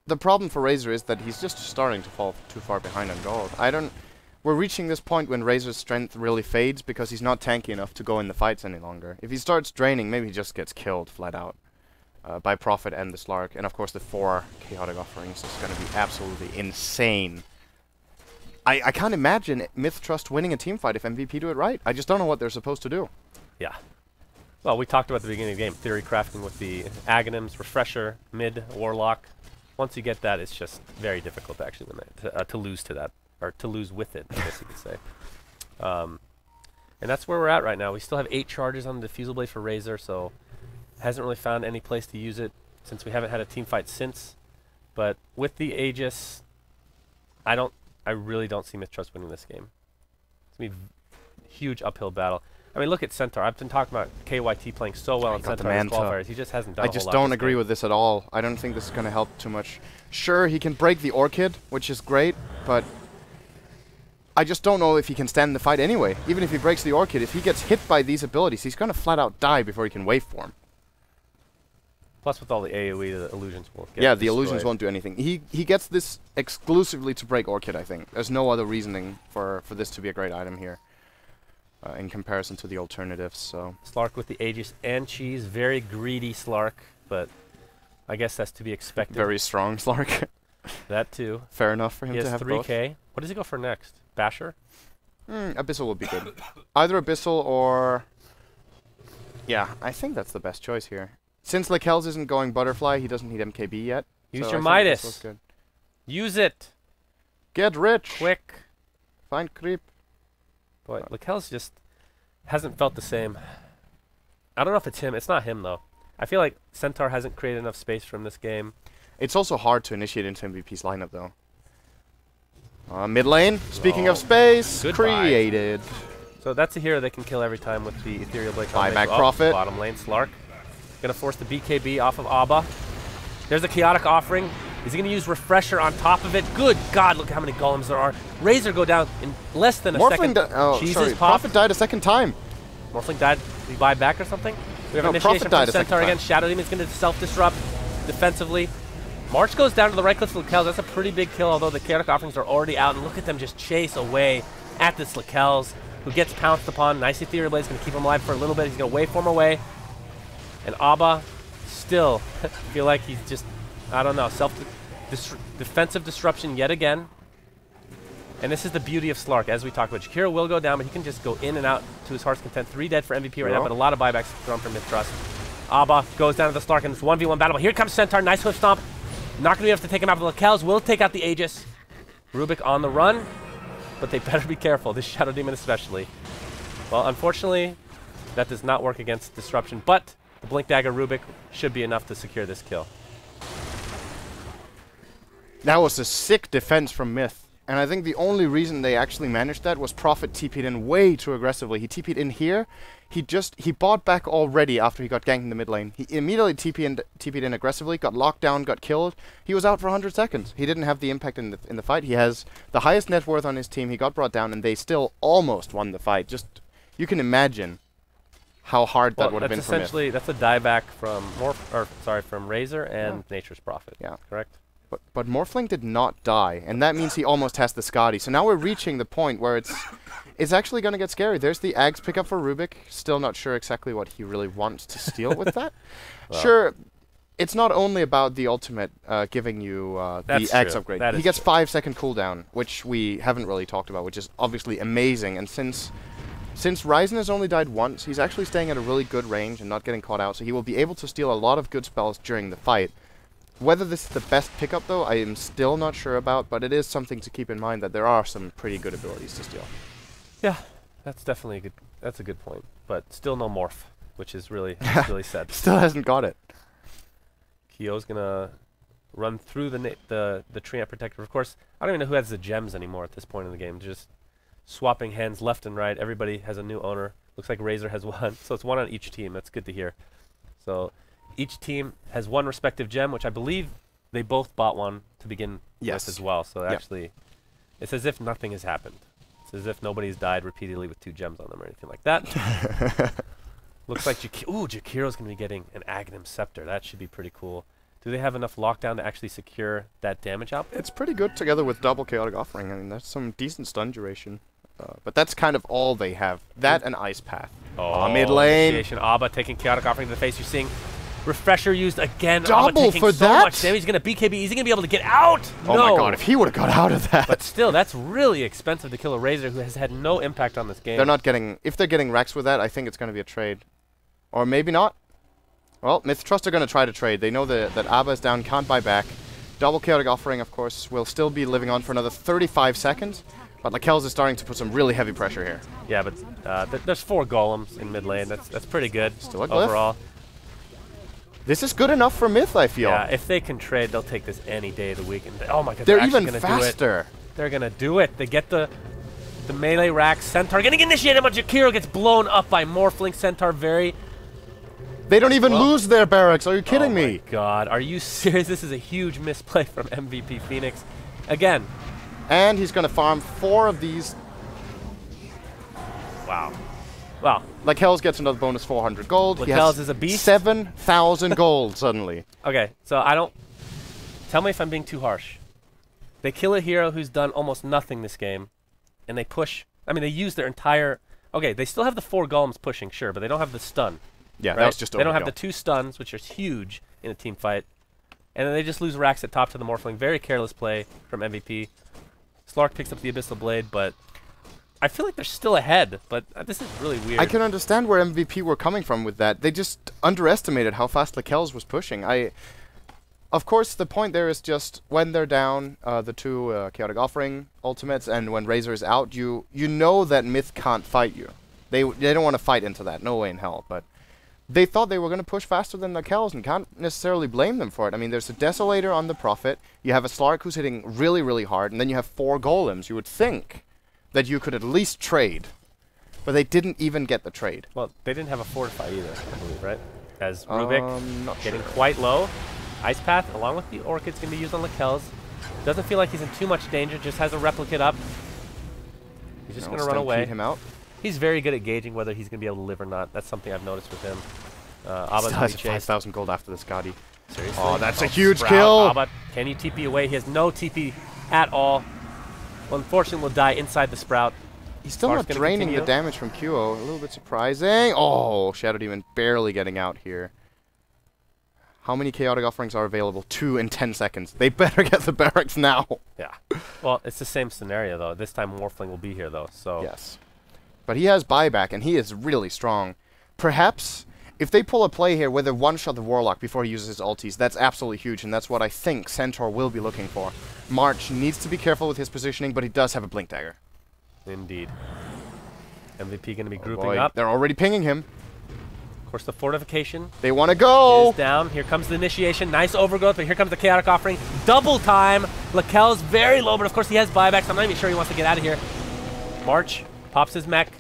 The problem for Razor is that he's just starting to fall too far behind on gold. We're reaching this point when Razor's strength really fades because he's not tanky enough to go in the fights any longer. If he starts draining, maybe he just gets killed flat out by Prophet and the Slark. And of course the 4 Chaotic Offerings is going to be absolutely insane. I can't imagine MiTH winning a team fight if MVP do it right. I just don't know what they're supposed to do. Yeah. Well, we talked about at the beginning of the game, theory crafting with the Aghanims, Refresher, Mid, Warlock. Once you get that, it's just very difficult to actually win that, to lose to that, or to lose with it, I guess you could say. And that's where we're at right now. We still have 8 charges on the Diffusal Blade for Razor, so hasn't really found any place to use it since we haven't had a team fight since. But with the Aegis, I really don't see MiTH winning this game. It's going to be a huge uphill battle. I mean, look at Centaur. I've been talking about KYT playing so well in Centaur qualifiers. He just hasn't done a whole lot. I just don't agree with this at all. I don't think this is going to help too much. Sure, he can break the Orchid, which is great, but I just don't know if he can stand the fight anyway. Even if he breaks the Orchid, if he gets hit by these abilities, he's going to flat out die before he can waveform. Plus, with all the AoE, the illusions will get Yeah, the illusions won't do anything. He gets this exclusively to break Orchid, I think. There's no other reasoning for this to be a great item here. In comparison to the alternatives, so... Slark with the Aegis and Cheese. Very greedy Slark, but I guess that's to be expected. Very strong Slark. That too. Fair enough for him to have both. He has 3k. What does he go for next? Basher? Abyssal would be good. Either Abyssal or... Yeah, I think that's the best choice here. Since Lakel's isn't going Butterfly, he doesn't need MKB yet. Use so your MiTH. Good. Use it! Get rich! Quick! Find creep. Boy, Lakel's just hasn't felt the same. I don't know if it's him. It's not him, though. I feel like Centaur hasn't created enough space for him this game. It's also hard to initiate into MVP's lineup, though. Mid lane, speaking of space, created. So that's a hero they can kill every time with the Ethereal Blade. Buyback Prophet. Bottom lane, Slark. Gonna force the BKB off of Abba. There's a Chaotic Offering. Is he going to use Refresher on top of it? Good God, look how many golems there are. Razor go down in less than a second. Sorry, Prophet died a second time. Morphling died. Did he buy back or something? We have initiation from Centaur against Shadow Demon's going to self-disrupt defensively. March goes down to the right click for Lakel's. That's a pretty big kill, although the Chaotic Offerings are already out. And look at them just chase away at this Lakel's, who gets pounced upon. Nice Ethereal Blade is going to keep him alive for a little bit. He's going to waveform away. And Abba still feel like he's just, I don't know, defensive disruption yet again. And this is the beauty of Slark, as we talked about. Jakiro will go down, but he can just go in and out to his heart's content. 3 dead for MVP right now, but a lot of buybacks thrown from MiTH. Abba goes down to the Slark, and it's 1v1 battle. Here comes Centaur, nice whip stomp. Not going to be able to take him out, but Lakels will take out the Aegis. Rubik on the run, but they better be careful, this Shadow Demon especially. Well, unfortunately, that does not work against Disruption, but the Blink Dagger Rubik should be enough to secure this kill. That was a sick defense from MiTH. And I think the only reason they actually managed that was Prophet TP'd in way too aggressively. He TP'd in here. He bought back already after he got ganked in the mid lane. He immediately TP'd in aggressively, got locked down, got killed. He was out for 100 seconds. He didn't have the impact in the fight. He has the highest net worth on his team. He got brought down, and they still almost won the fight. Just, you can imagine how hard that would have been for MiTH. Essentially, that's a dieback from from Razor and Nature's Prophet. Yeah. Correct? But Morphling did not die, and that means he almost has the Scotty. So now we're reaching the point where it's actually going to get scary. There's the Ags pickup for Rubik. Still not sure exactly what he really wants to steal with that. Well, sure, it's not only about the ultimate giving you the Ags upgrade. He gets 5-second cooldown, which we haven't really talked about, which is obviously amazing. And since Ryzen has only died once, he's actually staying at a really good range and not getting caught out. So he will be able to steal a lot of good spells during the fight. Whether this is the best pickup, though, I am still not sure about, but it is something to keep in mind that there are some pretty good abilities to steal. Yeah, that's definitely a good point. But still no morph, which is really sad. Still hasn't got it. Kyo's gonna run through the Treant Protector. Of course, I don't even know who has the gems anymore at this point in the game. Just swapping hands left and right. Everybody has a new owner. Looks like Razor has one, so it's one on each team. That's good to hear. So each team has one respective gem, which I believe they both bought one to begin with as well. So actually, it's as if nothing has happened. It's as if nobody's died repeatedly with 2 gems on them or anything like that. Looks like Jakiro's going to be getting an Aghanim Scepter. That should be pretty cool. Do they have enough lockdown to actually secure that damage output? It's pretty good together with double Chaotic Offering. I mean, that's some decent stun duration. But that's kind of all they have. That and Ice Path. Oh, mid lane. Abba taking Chaotic Offering to the face. You're seeing Refresher used again. Double for so much damage. He's going to BKB. Is he going to be able to get out? Oh my god, if he would have got out of that. But still, that's really expensive to kill a Razor who has had no impact on this game. They're not getting... If they're getting Rex with that, I think it's going to be a trade. Or maybe not. Well, MiTH are going to try to trade. They know that Abba is down, can't buy back. Double Chaotic Offering, of course, will still be living on for another 35 seconds. But Lakels is starting to put some really heavy pressure here. Yeah, but there's 4 golems in mid lane. That's pretty good still a glyph overall. This is good enough for MiTH, I feel. Yeah, if they can trade, they'll take this any day of the week. And oh my god, they're even faster. They're gonna do it. They get the melee rack. Centaur getting initiated, but Jakiro gets blown up by Morphling. Centaur very... They don't even lose their barracks. Are you kidding me? Oh my god, are you serious? This is a huge misplay from MVP Phoenix. Again. And he's gonna farm 4 of these. Wow. Wow. Lakels gets another bonus 400 gold. Lakels is a beast. 7,000 gold suddenly. Okay, so I don't... Tell me if I'm being too harsh. They kill a hero who's done almost nothing this game, and they push... I mean, they use their entire... Okay, they still have the 4 golems pushing, sure, but they don't have the stun. Yeah, right? that was just They don't have the 2 stuns, which are huge in a team fight. And then they just lose racks at top to the Morphling. Very careless play from MVP. Slark picks up the Abyssal Blade, but... I feel like they're still ahead, but this is really weird. I can understand where MVP were coming from with that. They just underestimated how fast Lakels was pushing. Of course, the point there is just when they're down, the 2 Chaotic Offering ultimates, and when Razor is out, you know that MiTH can't fight you. They don't want to fight into that, no way in hell. But they thought they were going to push faster than Lakels, and can't necessarily blame them for it. I mean, there's a Desolator on the Prophet, you have a Slark who's hitting really, really hard, and then you have 4 Golems. You would think that you could at least trade. But they didn't even get the trade. Well, they didn't have a Fortify either, I believe, right? As Rubik getting quite low. Ice Path, along with the Orchid's going to be used on Lakels. Doesn't feel like he's in too much danger, just has a Replicate up. He's just going to run away. Him out. He's very good at gauging whether he's going to be able to live or not. That's something I've noticed with him. Still has 5,000 gold after the Scotty. Seriously? Oh, that's a huge kill! Abba, can you TP away? He has no TP at all. Well, unfortunately, will die inside the Sprout. He's still not draining the damage from QO. A little bit surprising. Oh, Shadow Demon barely getting out here. How many chaotic offerings are available? 2 in 10 seconds. They better get the barracks now. Yeah. Well, it's the same scenario, though. This time Morphling will be here, though. So Yes. But he has buyback, and he is really strong. Perhaps, if they pull a play here where they one-shot the Warlock before he uses his ultis, that's absolutely huge, and that's what I think Centaur will be looking for. March needs to be careful with his positioning, but he does have a Blink Dagger. Indeed. MVP going to be Oh grouping boy, up. they're already pinging him. Of course, the fortification They want to go! is down. Here comes the initiation. Nice overgrowth, but here comes the chaotic offering. Double time. Lakel's very low, but of course he has buybacks. I'm not even sure he wants to get out of here. March pops his mech.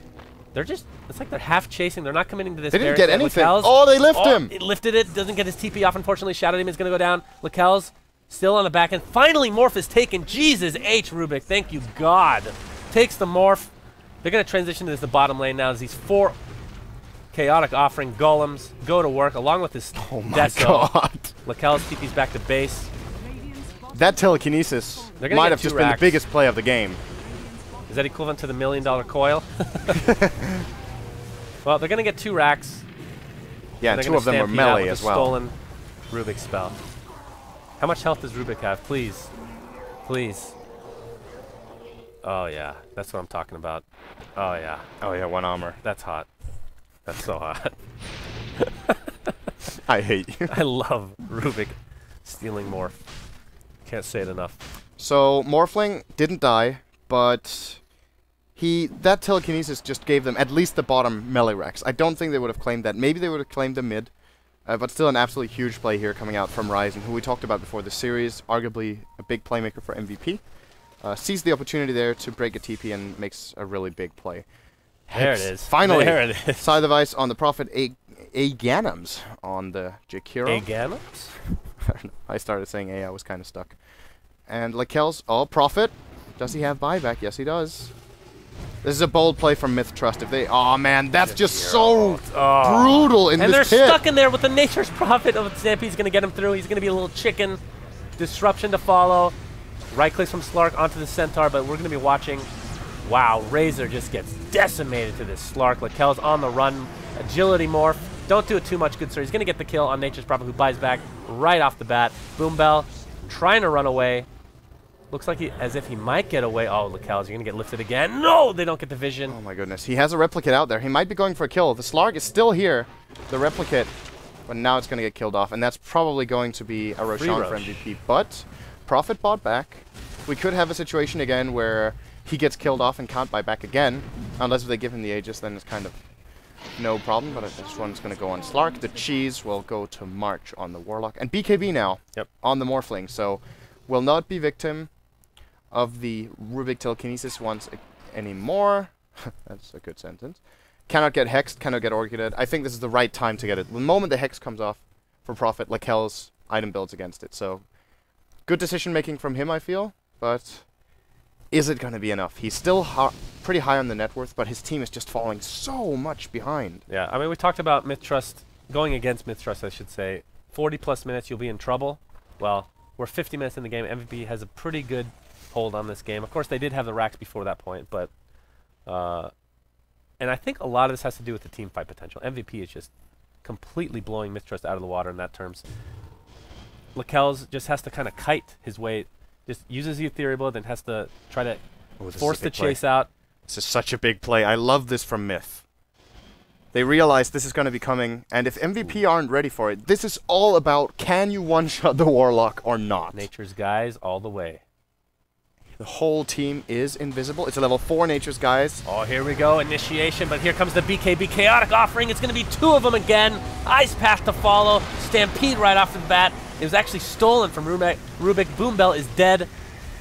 They're just, it's like they're half chasing. They're not committing to this. They didn't get anything. Lakel's, Oh, they lift him! It lifted it. Doesn't get his TP off, unfortunately. Shadow Demon is going to go down. Lakel's still on the back end. Finally, Morph is taken. Jesus H, Rubik. Thank you, God. Takes the Morph. They're going to transition to the bottom lane now as these 4 chaotic offering golems go to work along with this Deso. God. Lakel's TP's back to base. That telekinesis gonna might get have 2 just been the racks. biggest play of the game. Is that equivalent to the $1 million coil? Well, they're going to get 2 racks. Yeah, and and they're 2 of them were stampede out melee with as a well. Stolen Rubik spell. How much health does Rubik have? Please. Please. Oh, yeah. That's what I'm talking about. Oh, yeah. Oh yeah, 1 armor. That's hot. That's so hot. I hate you. I love Rubik stealing Morph. Can't say it enough. So, Morphling didn't die, but that telekinesis just gave them at least the bottom melee racks. I don't think they would have claimed that. Maybe they would have claimed the mid, but still an absolutely huge play here coming out from Ryzen, who we talked about before the series, arguably a big playmaker for MVP. Sees the opportunity there to break a TP and makes a really big play. There it is. Finally, There it is. side device on the Prophet, Ganums on the Jakiro. Ganums? I started saying A, I was kind of stuck. And Lakel's, Prophet. Does he have buyback? Yes, he does. This is a bold play from MiTH Trust. If they, oh man, that's just so brutal in and this they're pit. stuck in there with the Nature's Prophet. Oh, Stampede's going to get him through. He's going to be a little chicken. Disruption to follow. Right clicks from Slark onto the Centaur, but we're going to be watching. Wow, Razor just gets decimated to this Slark. Lakel's on the run. Agility morph. Don't do it too much, good sir. He's going to get the kill on Nature's Prophet, who buys back right off the bat. Boom Bell trying to run away. Looks like as if he might get away. Oh, Lakel's, you're going to get lifted again. No, they don't get the vision. Oh my goodness, he has a replicate out there. He might be going for a kill. The Slark is still here, the replicate, but now it's going to get killed off, and that's probably going to be a Roshan for MVP. But Prophet bought back. We could have a situation again where he gets killed off and can't buy back again, unless if they give him the Aegis, then it's kind of no problem. But this one's going to go on Slark. The cheese will go to March on the Warlock, and BKB now on the Morphling. So will not be victim of the Rubik telekinesis once anymore. That's a good sentence. Cannot get hexed, cannot get orchided. I think this is the right time to get it. The moment the hex comes off for Prophet, Lakel's item builds against it. So good decision making from him, I feel. But is it going to be enough? He's still pretty high on the net worth, but his team is just falling so much behind. Yeah, I mean, we talked about MiTH Trust, going against MiTH Trust, I should say. 40-plus minutes, you'll be in trouble. Well, we're 50 minutes in the game. MVP has a pretty good hold on this game. Of course, they did have the racks before that point, but and I think a lot of this has to do with the team fight potential. MVP is just completely blowing MiTH Trust out of the water in that terms. Lakel's just has to kind of kite his way, just uses the Ethereal, then has to try to force the chase out. This is such a big play. I love this from MiTH. They realize this is going to be coming, and if MVP aren't ready for it, this is all about can you one-shot the Warlock or not. Nature's Guys all the way. The whole team is invisible. It's a level 4 Nature's Guys. Oh, here we go. Initiation, but here comes the BKB Chaotic Offering. It's going to be 2 of them again. Ice Path to follow. Stampede right off the bat. It was actually stolen from Rubik. Boom Bell is dead.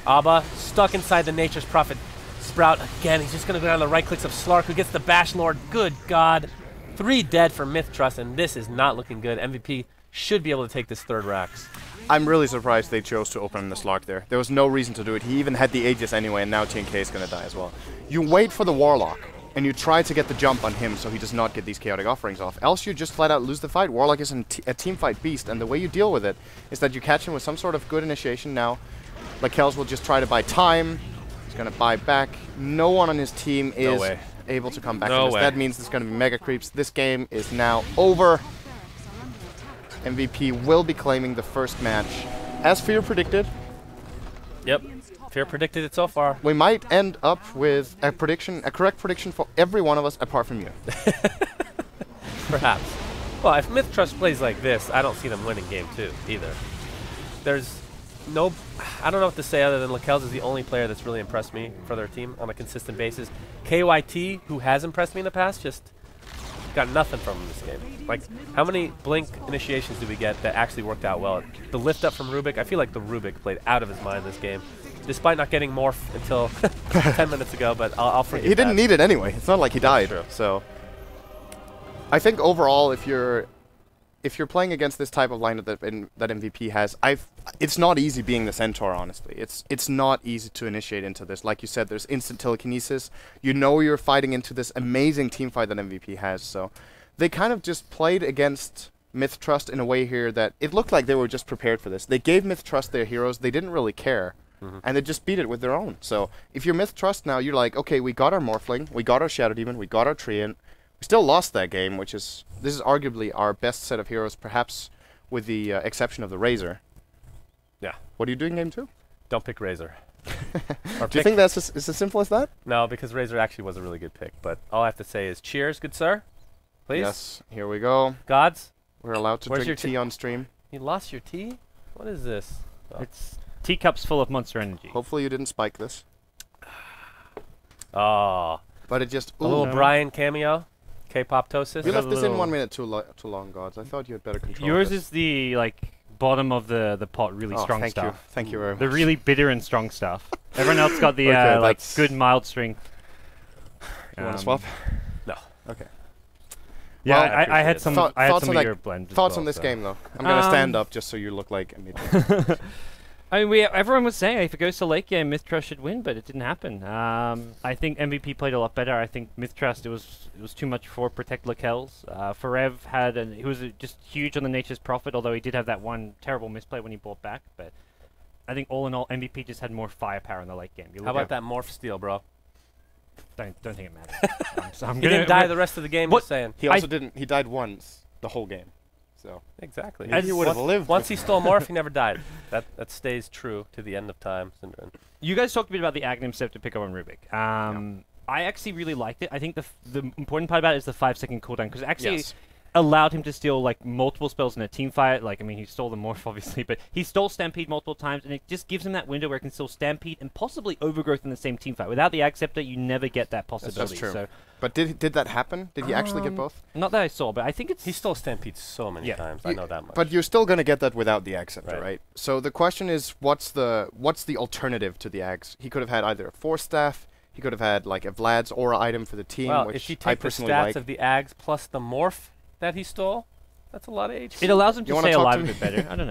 Abba stuck inside the Nature's Prophet Sprout. Again, he's just going to go down the right clicks of Slark, who gets the Bash Lord. Good God. 3 dead for MiTH Trust, and this is not looking good. MVP should be able to take this 3rd racks. I'm really surprised they chose to open the Slark there. There was no reason to do it. He even had the Aegis anyway, and now TNK is going to die as well. You wait for the Warlock, and you try to get the jump on him so he does not get these Chaotic Offerings off. Else you just flat out lose the fight. Warlock is a team fight beast, and the way you deal with it is that you catch him with some sort of good initiation now. Lakel's will just try to buy time. He's going to buy back. No one on his team is able to come back from this. That means there's going to be mega creeps. This game is now over. MVP will be claiming the first match. As Fear predicted, Yep. Fear predicted it so far. we might end up with a correct prediction for every one of us apart from you. Perhaps. Well, if Myth Trust plays like this, I don't see them winning game 2 either. There's no... I don't know what to say other than Lakelz is the only player that's really impressed me for their team on a consistent basis. KYT, who has impressed me in the past, just got nothing from him this game. Like, how many Blink initiations did we get that actually worked out well? The lift up from Rubik, I feel like the Rubik played out of his mind this game, despite not getting Morph until 10 minutes ago, but I'll forgive He didn't that. need it anyway. It's not like he died. True. So I think overall, if you're playing against this type of lineup that MVP has, it's not easy being the Centaur, honestly. It's not easy to initiate into this. Like you said, there's instant telekinesis. You know you're fighting into this amazing team fight that MVP has. So they kind of just played against Myth Trust in a way here that it looked like they were just prepared for this. They gave Myth Trust their heroes. They didn't really care. And they just beat it with their own. So if you're Myth Trust now, you're like, okay, we got our Morphling, we got our Shadow Demon, we got our Treant. We still lost that game, this is arguably our best set of heroes, perhaps with the exception of the Razor. Yeah. What are you doing game 2? Don't pick Razor. Do you think that's is as simple as that? No, because Razor actually was a really good pick. But all I have to say is cheers, good sir. Please. Yes, here we go. Gods, We're allowed to Where's drink your tea on stream. you lost your tea? What is this? Oh. It's teacups full of Monster Energy. Hopefully you didn't spike this. Oh. But it just... A little no. Brian cameo. K-pop-tosis. You got left a this in little- 1 minute too long, Gods. I thought you had better control Yours this. is the bottom of the pot, really strong thank stuff. you. Thank you very much. The really bitter and strong stuff. Everyone else got the Okay, like that's- good mild strength. You want to swap? No. Okay. Yeah, Well, I had appreciate some. it. I had Thoughts some on of that- your blend. as Thoughts well, on this so. game, though? I'm going to stand up just so you look like a mid. I mean, everyone was saying if it goes to late game, Mythtrust should win, but it didn't happen. I think MVP played a lot better. I think Mythtrust it was too much for Protect Lakelz. Forev had he was just huge on the Nature's Prophet, although he did have that one terrible misplay when he bought back. But I think all in all, MVP just had more firepower in the late game. How about that Morph steal, bro? Don't think it matters. I'm He gonna didn't die the rest of the game, What? just saying. He also didn't. He died once the whole game. So Exactly. maybe he would have lived. Once he stole Morph, he never died. That stays true to the end of time. Syndrome. You guys talked a bit about the Aghanim step to pick up on Rubik. I actually really liked it. I think the important part about it is the 5-second cooldown, because it actually Yes. allowed him to steal like multiple spells in a team fight. Like, I mean, he stole the Morph obviously, but he stole Stampede multiple times, and it just gives him that window where he can still Stampede and possibly Overgrowth in the same team fight. Without the Ag Scepter, you never get that possibility. true. So, But did that happen? Did he actually get both? not that I saw, but I think it's He stole Stampede so many Yeah. times. I know that much. But you're still going to get that without the Ag Scepter, Right. right? So the question is, what's the alternative to the Ags? He could have had either a Force Staff. He could have had like a Vlad's Aura item for the team, well, which if you I take the personally stats like. of the Ags plus the Morph that he stole, that's a lot of HP. it allows him You to wanna stay talk to alive a me? bit better. I don't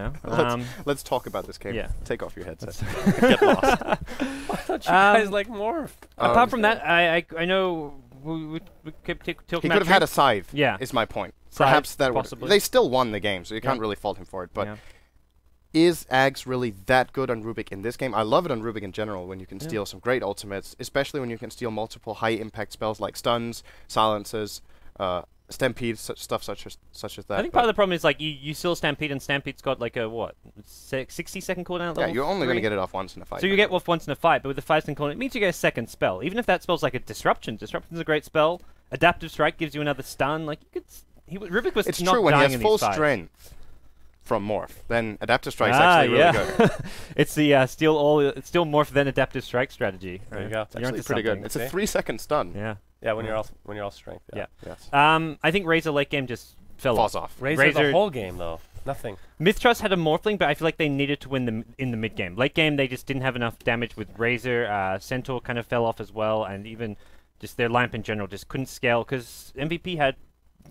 know. Let's talk about this game. Yeah. Take off your headset. Get lost. Why don't you guys like Morph? Apart from that, I know we kept talking He about could have had Tree- a Scythe. Yeah. Is my point. Scythe, Perhaps that would. possibly. They still won the game, so you can't Yeah. really fault him for it. But Yeah. is Ags really that good on Rubik in this game? I love it on Rubik in general when you can Yeah. steal some great ultimates, especially when you can steal multiple high impact spells like stuns, silences, Stampede, stuff such as that. I think part of the problem is like you still Stampede, and Stampede's got like a what 60-second cooldown at yeah, level you're only going to 3? get it off once in a fight. So you get off once in a fight, but with the 5-second cooldown, it means you get a second spell. Even if that spell's like a Disruption. Disruption's a great spell. Adaptive Strike gives you another stun. Like you could, Rubik was It's not true when he dying has in full these fights. strength from Morph, then Adaptive Strike's Ah, actually really good. It's the steal Morph then Adaptive Strike strategy. There you right? go. It's You're actually onto pretty good. something. It's a See? 3-second stun. Yeah. Yeah, when you're all strength. Yeah. Yes. I think Razor late game just fell Falls off. off. Razor the whole game though. Nothing. Mythtrust had a Morphling, but I feel like they needed to win in the mid game. Late game, they just didn't have enough damage with Razor. Centaur kind of fell off as well, and even just their lineup in general just couldn't scale because MVP had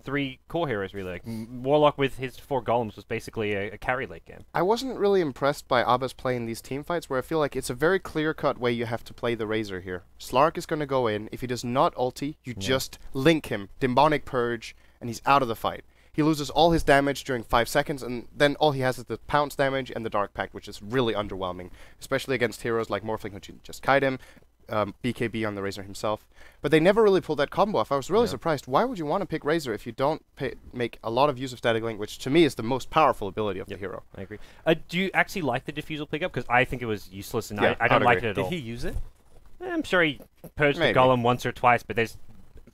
3 core heroes really. Like Warlock with his 4 golems was basically a carry late game. I wasn't really impressed by Abba's play in these team fights, where I feel like it's a very clear-cut way you have to play the Razor here. Slark is going to go in. If he does not ulti, you just link him, Demonic Purge, and he's out of the fight. He loses all his damage during 5 seconds, and then all he has is the Pounce damage and the Dark Pact, which is really underwhelming, especially against heroes like Morphling, who can just kite him. BKB on the Razor himself. But they never really pulled that combo off. I was really Yeah. surprised. Why would you want to pick Razor if you don't make a lot of use of Static Link, which to me is the most powerful ability of the hero? I agree. Do you actually like the Diffusal pickup? Because I think it was useless, and Yeah, I don't I'd like agree. it at Did all. he use it? I'm sure he purged Maybe. the Golem once or twice, but there's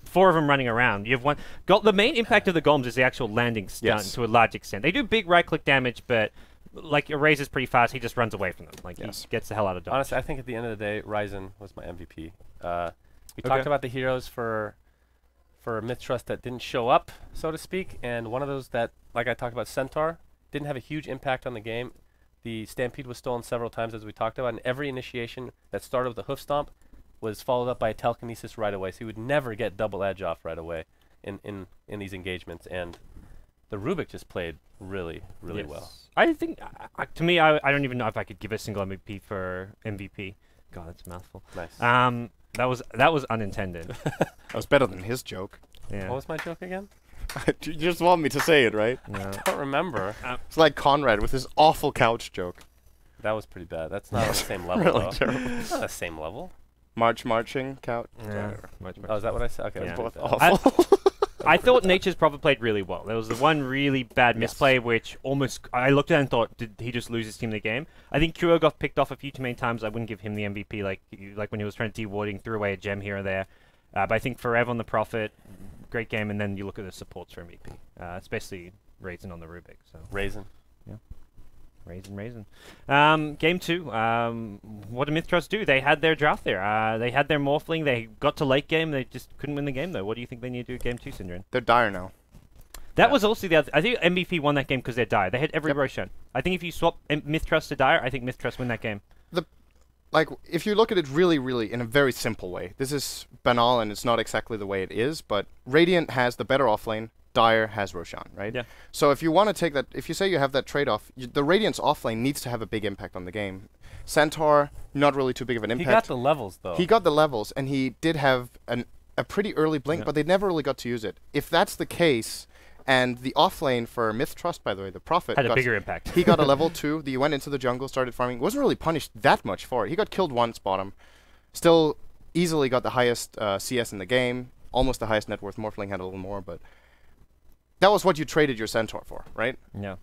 4 of them running around. You have one. The main impact of the Golems is the actual landing stun Yes. to a large extent. They do big right-click damage, but like Eraser's pretty fast. He just runs away from them. Like Yes. he gets the hell out of dodge. Honestly, I think at the end of the day, Ryzen was my MVP. We Okay. talked about the heroes for Myth Trust that didn't show up, so to speak, and one of those that, like I talked about, Centaur, didn't have a huge impact on the game. The Stampede was stolen several times, as we talked about, and every initiation that started with a hoof stomp was followed up by a telekinesis right away, so he would never get double edge off right away in these engagements, and the Rubik just played really well. I think, to me, I don't even know if I could give a single MVP for MVP. God, that's a mouthful. Nice. That was unintended. That was better than his joke. Yeah. What was my joke again? You just want me to say it, right? No. I don't remember. It's like Conrad with his awful couch joke. That was pretty bad. That's not on the same level, Really though. terrible. It's not the same level. Marching couch. Yeah. Much, Oh, is that what I said? Okay. Yeah. that's Both pretty bad. awful. I thought Nature's Prophet played really well. There was the one really bad misplay, which almost I looked at it and thought, did he just lose his team the game? I think Kuro got picked off a few too many times. I wouldn't give him the MVP, like when he was trying to dewarding, threw away a gem here or there. But I think Forever on the Prophet, great game. And then you look at the supports for MVP, especially Raisin on the Rubik. So Raisin. Raisin. Game 2. What did Myth Trust do? They had their draft there. They had their Morphling. They got to late game. They just couldn't win the game, though. What do you think they need to do at Game 2, Syndrome? They're dire now. That Yeah. was also the other... I think MVP won that game because they're Dire. They had every Roshan. I think if you swap Myth Trust to Dire, I think Myth Trust win that game. Like, if you look at it really in a very simple way, this is banal and it's not exactly the way it is, but Radiant has the better offlane, Dire has Roshan, right? Yeah. So if you want to take that, if you say you have that trade-off, the Radiant's offlane needs to have a big impact on the game. Centaur, not really too big of an He impact. got the levels, though. He got the levels, and he did have a pretty early blink, Yeah. but they never really got to use it. If that's the case, and the offlane for Myth Trust, by the way, the Prophet, Had a got bigger impact. he got a level 2. He went into the jungle, started farming. Wasn't really punished that much for it. He got killed once, bottom. Still easily got the highest CS in the game. Almost the highest net worth. Morphling had a little more, but that was what you traded your Centaur for, right? Yeah.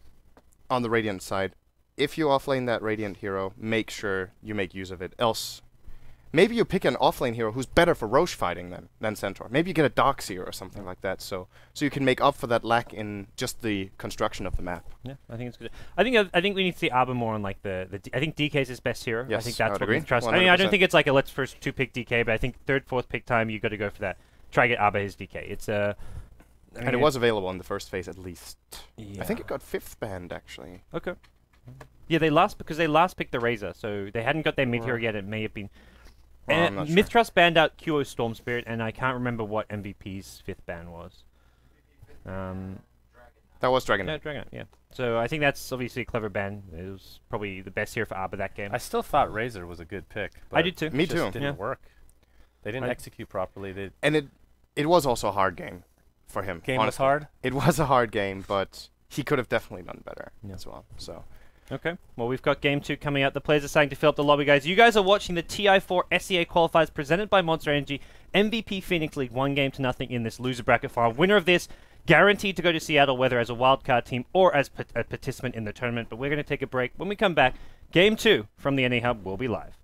On the Radiant side. If you offlane that Radiant hero, make sure you make use of it. Else, maybe you pick an offlane hero who's better for Roche fighting than Centaur. Maybe you get a Doxier or something like that, so you can make up for that lack in just the construction of the map. Yeah, I think it's good. I think we need to see Arbor more on like I think DK is his best hero. I Yes, think I that's would what agree. we trust. I mean, I don't 100%. think it's like a let's first 2 pick DK, but I think 3rd, 4th pick time you got to go for that. Try to get Arbor his DK. It's And it was available in the first phase at least. Yeah. I think it got 5th banned, actually. Okay. Yeah, they last picked the Razor, so they hadn't got their mid hero Right. yet. It may have been. Well, I'm not Myth sure. Trust banned out QO Storm Spirit, and I can't remember what MVP's 5th ban was. That was Dragon. No, Dragon. Yeah. So I think that's obviously a clever ban. It was probably the best hero for Arbor that game. I still thought Razor was a good pick. But I did too. Me it just too. didn't Yeah. work. They didn't I- execute properly. The And it was also a hard game for him. game was honestly. hard. It was a hard game, but he could have definitely done better Yeah. as well. So Okay. Well, we've got Game 2 coming up. The players are starting to fill up the lobby, guys. You guys are watching the TI4 SEA Qualifiers presented by Monster Energy. MVP Phoenix League 1-0 in this loser bracket final. Winner of this guaranteed to go to Seattle, whether as a wildcard team or as a participant in the tournament. But we're going to take a break. When we come back, Game 2 from the NA Hub will be live.